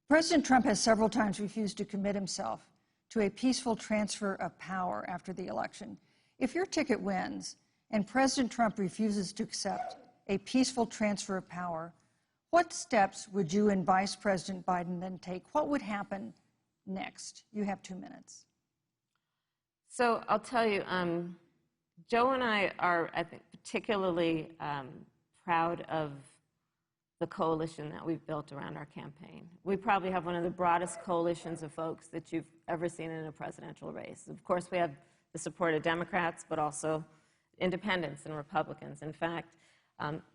President Trump has several times refused to commit himself to a peaceful transfer of power after the election. If your ticket wins and President Trump refuses to accept a peaceful transfer of power, what steps would you and Vice President Biden then take? What would happen next? You have 2 minutes. So I'll tell you, Joe and I are, I think, particularly proud of the coalition that we've built around our campaign. We probably have one of the broadest coalitions of folks that you've ever seen in a presidential race. Of course, we have the support of Democrats, but also independents and Republicans. In fact,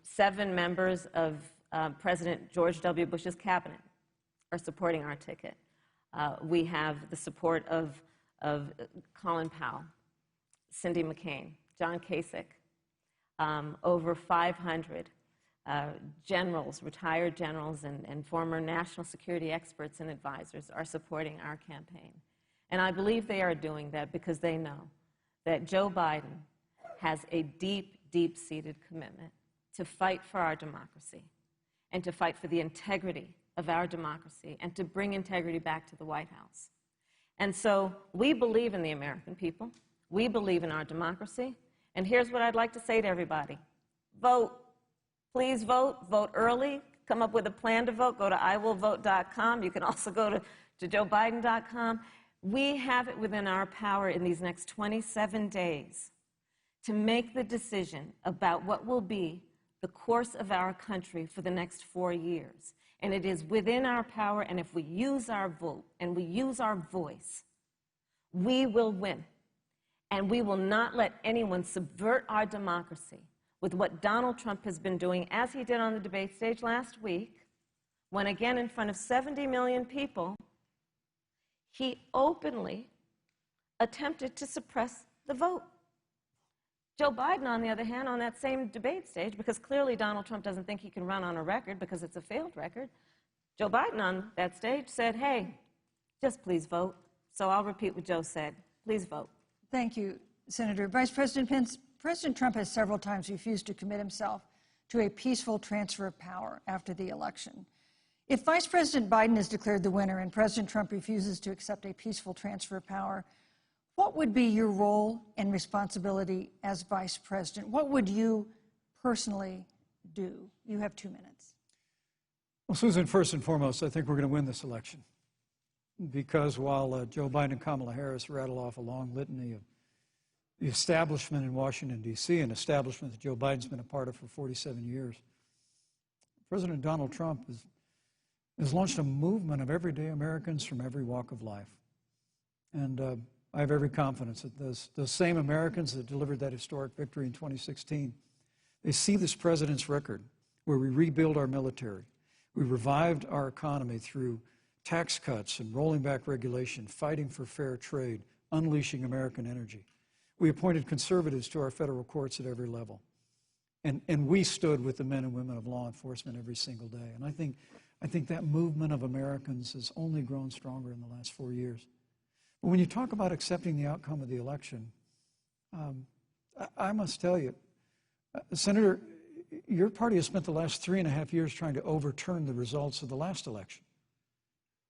7 members of President George W. Bush's cabinet are supporting our ticket. We have the support of Colin Powell, Cindy McCain, John Kasich, over 500 generals, retired generals, and former national security experts and advisors are supporting our campaign. And I believe they are doing that because they know that Joe Biden has a deep, deep-seated commitment to fight for our democracy and to fight for the integrity of our democracy and to bring integrity back to the White House. And so we believe in the American people. We believe in our democracy. And here's what I'd like to say to everybody. Vote. Please vote. Vote early. Come up with a plan to vote. Go to iwillvote.com. You can also go to joebiden.com. We have it within our power in these next 27 days to make the decision about what will be the course of our country for the next 4 years. And it is within our power, and if we use our vote and we use our voice, we will win. And we will not let anyone subvert our democracy with what Donald Trump has been doing, as he did on the debate stage last week, when again in front of 70 million people, he openly attempted to suppress the vote. Joe Biden, on the other hand, on that same debate stage, because clearly Donald Trump doesn't think he can run on a record because it's a failed record, Joe Biden on that stage said, hey, just please vote. So I'll repeat what Joe said. Please vote. Thank you, Senator. Vice President Pence, President Trump has several times refused to commit himself to a peaceful transfer of power after the election. If Vice President Biden is declared the winner and President Trump refuses to accept a peaceful transfer of power, what would be your role and responsibility as Vice President? What would you personally do? You have 2 minutes. Well, Susan, first and foremost, I think we're going to win this election. Because while Joe Biden and Kamala Harris rattle off a long litany of the establishment in Washington, D.C., an establishment that Joe Biden's been a part of for 47 years, President Donald Trump has launched a movement of everyday Americans from every walk of life. And I have every confidence that those same Americans that delivered that historic victory in 2016, they see this president's record where we rebuild our military, we revived our economy through tax cuts and rolling back regulation, fighting for fair trade, unleashing American energy. We appointed conservatives to our federal courts at every level. And we stood with the men and women of law enforcement every single day. And I think that movement of Americans has only grown stronger in the last 4 years. But when you talk about accepting the outcome of the election, I must tell you, Senator, your party has spent the last 3.5 years trying to overturn the results of the last election.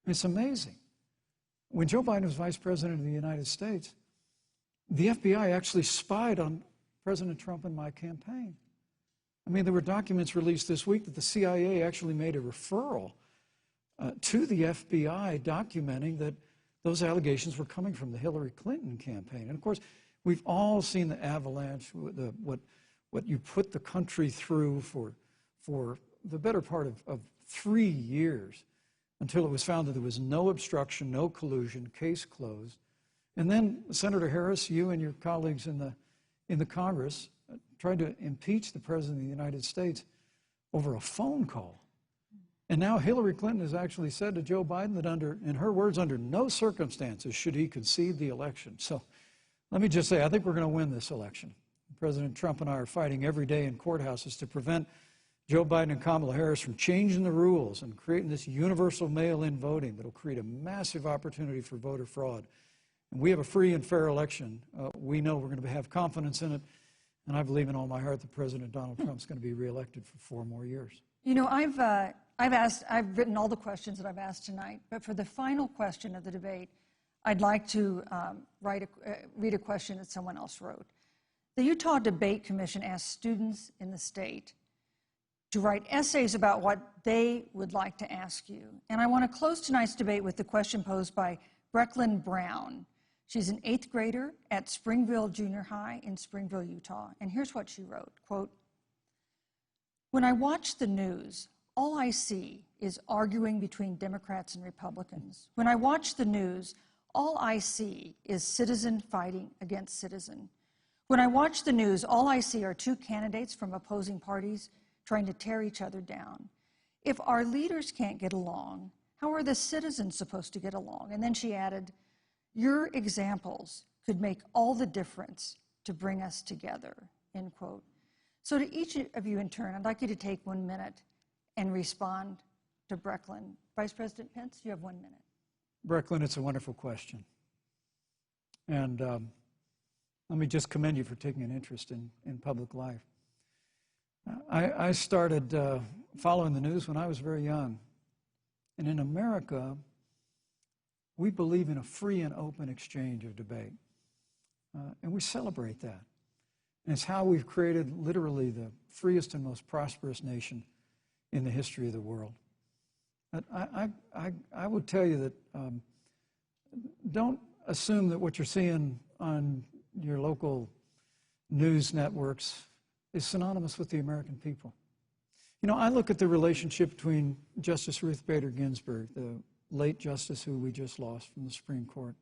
It's amazing. When Joe Biden was Vice President of the United States, the FBI actually spied on President Trump and my campaign. I mean, there were documents released this week that the CIA actually made a referral to the FBI documenting that those allegations were coming from the Hillary Clinton campaign. And of course, we've all seen the avalanche, what you put the country through for the better part of 3 years until it was found that there was no obstruction, no collusion, case closed. And then, Senator Harris, you and your colleagues in the Congress tried to impeach the President of the United States over a phone call. And now Hillary Clinton has actually said to Joe Biden that in her words, under no circumstances should he concede the election. So let me just say, I think we're going to win this election. President Trump and I are fighting every day in courthouses to prevent Joe Biden and Kamala Harris from changing the rules and creating this universal mail-in voting that will create a massive opportunity for voter fraud. And we have a free and fair election. We know we're going to have confidence in it, and I believe in all my heart that President Donald Trump's going to be reelected for 4 more years. You know, I've written all the questions that I've asked tonight, but for the final question of the debate, I'd like to read a question that someone else wrote. The Utah Debate Commission asked students in the state to write essays about what they would like to ask you. And I want to close tonight's debate with the question posed by Brecklin Brown. She's an 8th grader at Springville Junior High in Springville, Utah. And here's what she wrote, quote, "When I watch the news, all I see is arguing between Democrats and Republicans. When I watch the news, all I see is citizen fighting against citizen. When I watch the news, all I see are 2 candidates from opposing parties trying to tear each other down. If our leaders can't get along, how are the citizens supposed to get along?" And then she added, "Your examples could make all the difference to bring us together," end quote. So to each of you in turn, I'd like you to take 1 minute and respond to Brecklin. Vice President Pence, you have 1 minute. Brecklin, it's a wonderful question. And let me just commend you for taking an interest in public life. I started following the news when I was very young. And in America, we believe in a free and open exchange of debate. And we celebrate that. And it's how we've created literally the freest and most prosperous nation in the history of the world. But I would tell you that don't assume that what you're seeing on your local news networks is synonymous with the American people. You know, I look at the relationship between Justice Ruth Bader Ginsburg, the late justice who we just lost from the Supreme Court,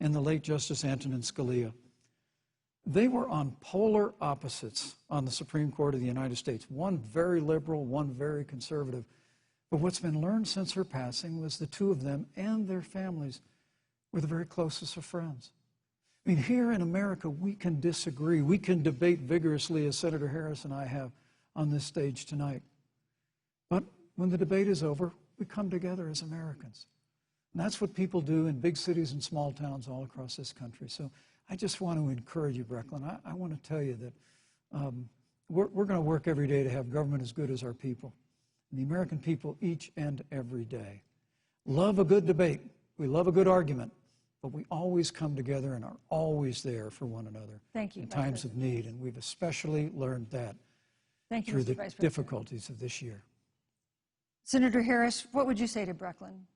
and the late Justice Antonin Scalia. They were on polar opposites on the Supreme Court of the United States, one very liberal, one very conservative. But what's been learned since her passing was the 2 of them and their families were the very closest of friends. I mean, here in America, we can disagree. We can debate vigorously, as Senator Harris and I have on this stage tonight. But when the debate is over, we come together as Americans. And that's what people do in big cities and small towns all across this country. So I just want to encourage you, Brecklin. I want to tell you that we're going to work every day to have government as good as our people. And the American people each and every day love a good debate. We love a good argument. But we always come together and are always there for one another in times of need. And we've especially learned that through the difficulties of this year. Senator Harris, what would you say to Brecklin?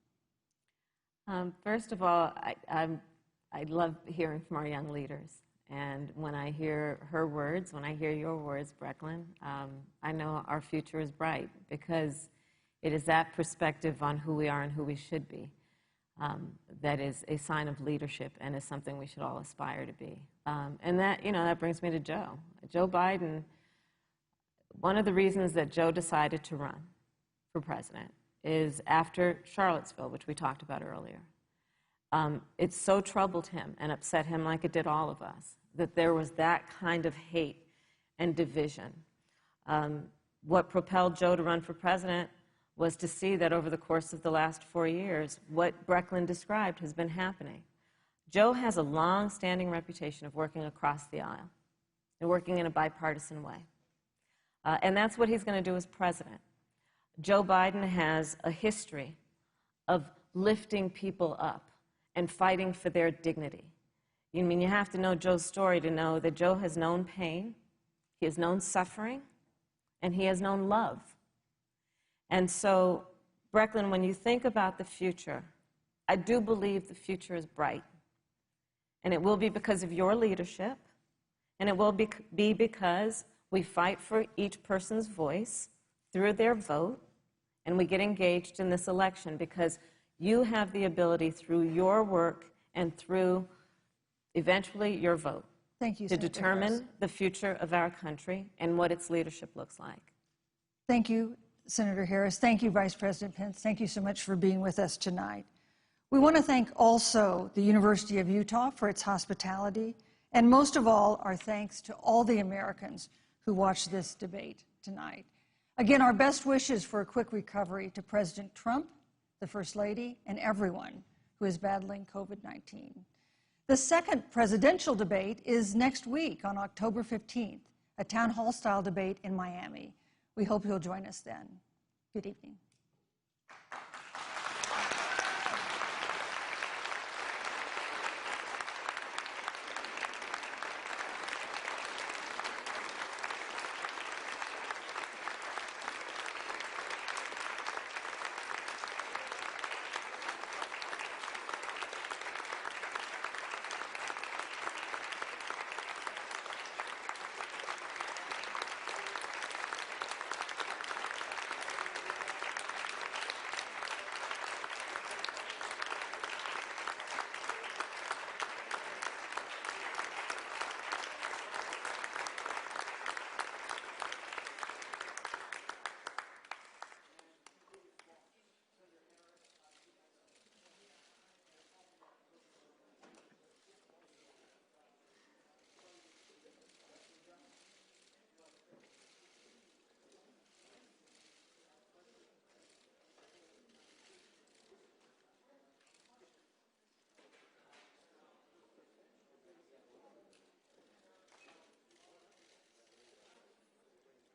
First of all, I love hearing from our young leaders. And when I hear her words, when I hear your words, Brecklin, I know our future is bright because it is that perspective on who we are and who we should be. That is a sign of leadership and is something we should all aspire to be. And that, that brings me to Joe. Joe Biden, one of the reasons that Joe decided to run for president is after Charlottesville, which we talked about earlier. It so troubled him and upset him like it did all of us, that there was that kind of hate and division. What propelled Joe to run for president was to see that over the course of the last 4 years, what Brecklin described has been happening. Joe has a long-standing reputation of working across the aisle and working in a bipartisan way. And that's what he's going to do as president. Joe Biden has a history of lifting people up and fighting for their dignity. You have to know Joe's story to know that Joe has known pain, he has known suffering, and he has known love. And so, Brecklin, when you think about the future, I do believe the future is bright. And it will be because of your leadership, and it will be because we fight for each person's voice through their vote, and we get engaged in this election because you have the ability through your work and through eventually your vote to determine the future of our country and what its leadership looks like. Thank you, Senator Harris. Thank you, Vice President Pence. Thank you so much for being with us tonight. We want to thank also the University of Utah for its hospitality, and most of all, our thanks to all the Americans who watched this debate tonight. Again, our best wishes for a quick recovery to President Trump, the First Lady, and everyone who is battling COVID-19. The second presidential debate is next week on October 15th, a town hall style debate in Miami. We hope you'll join us then. Good evening.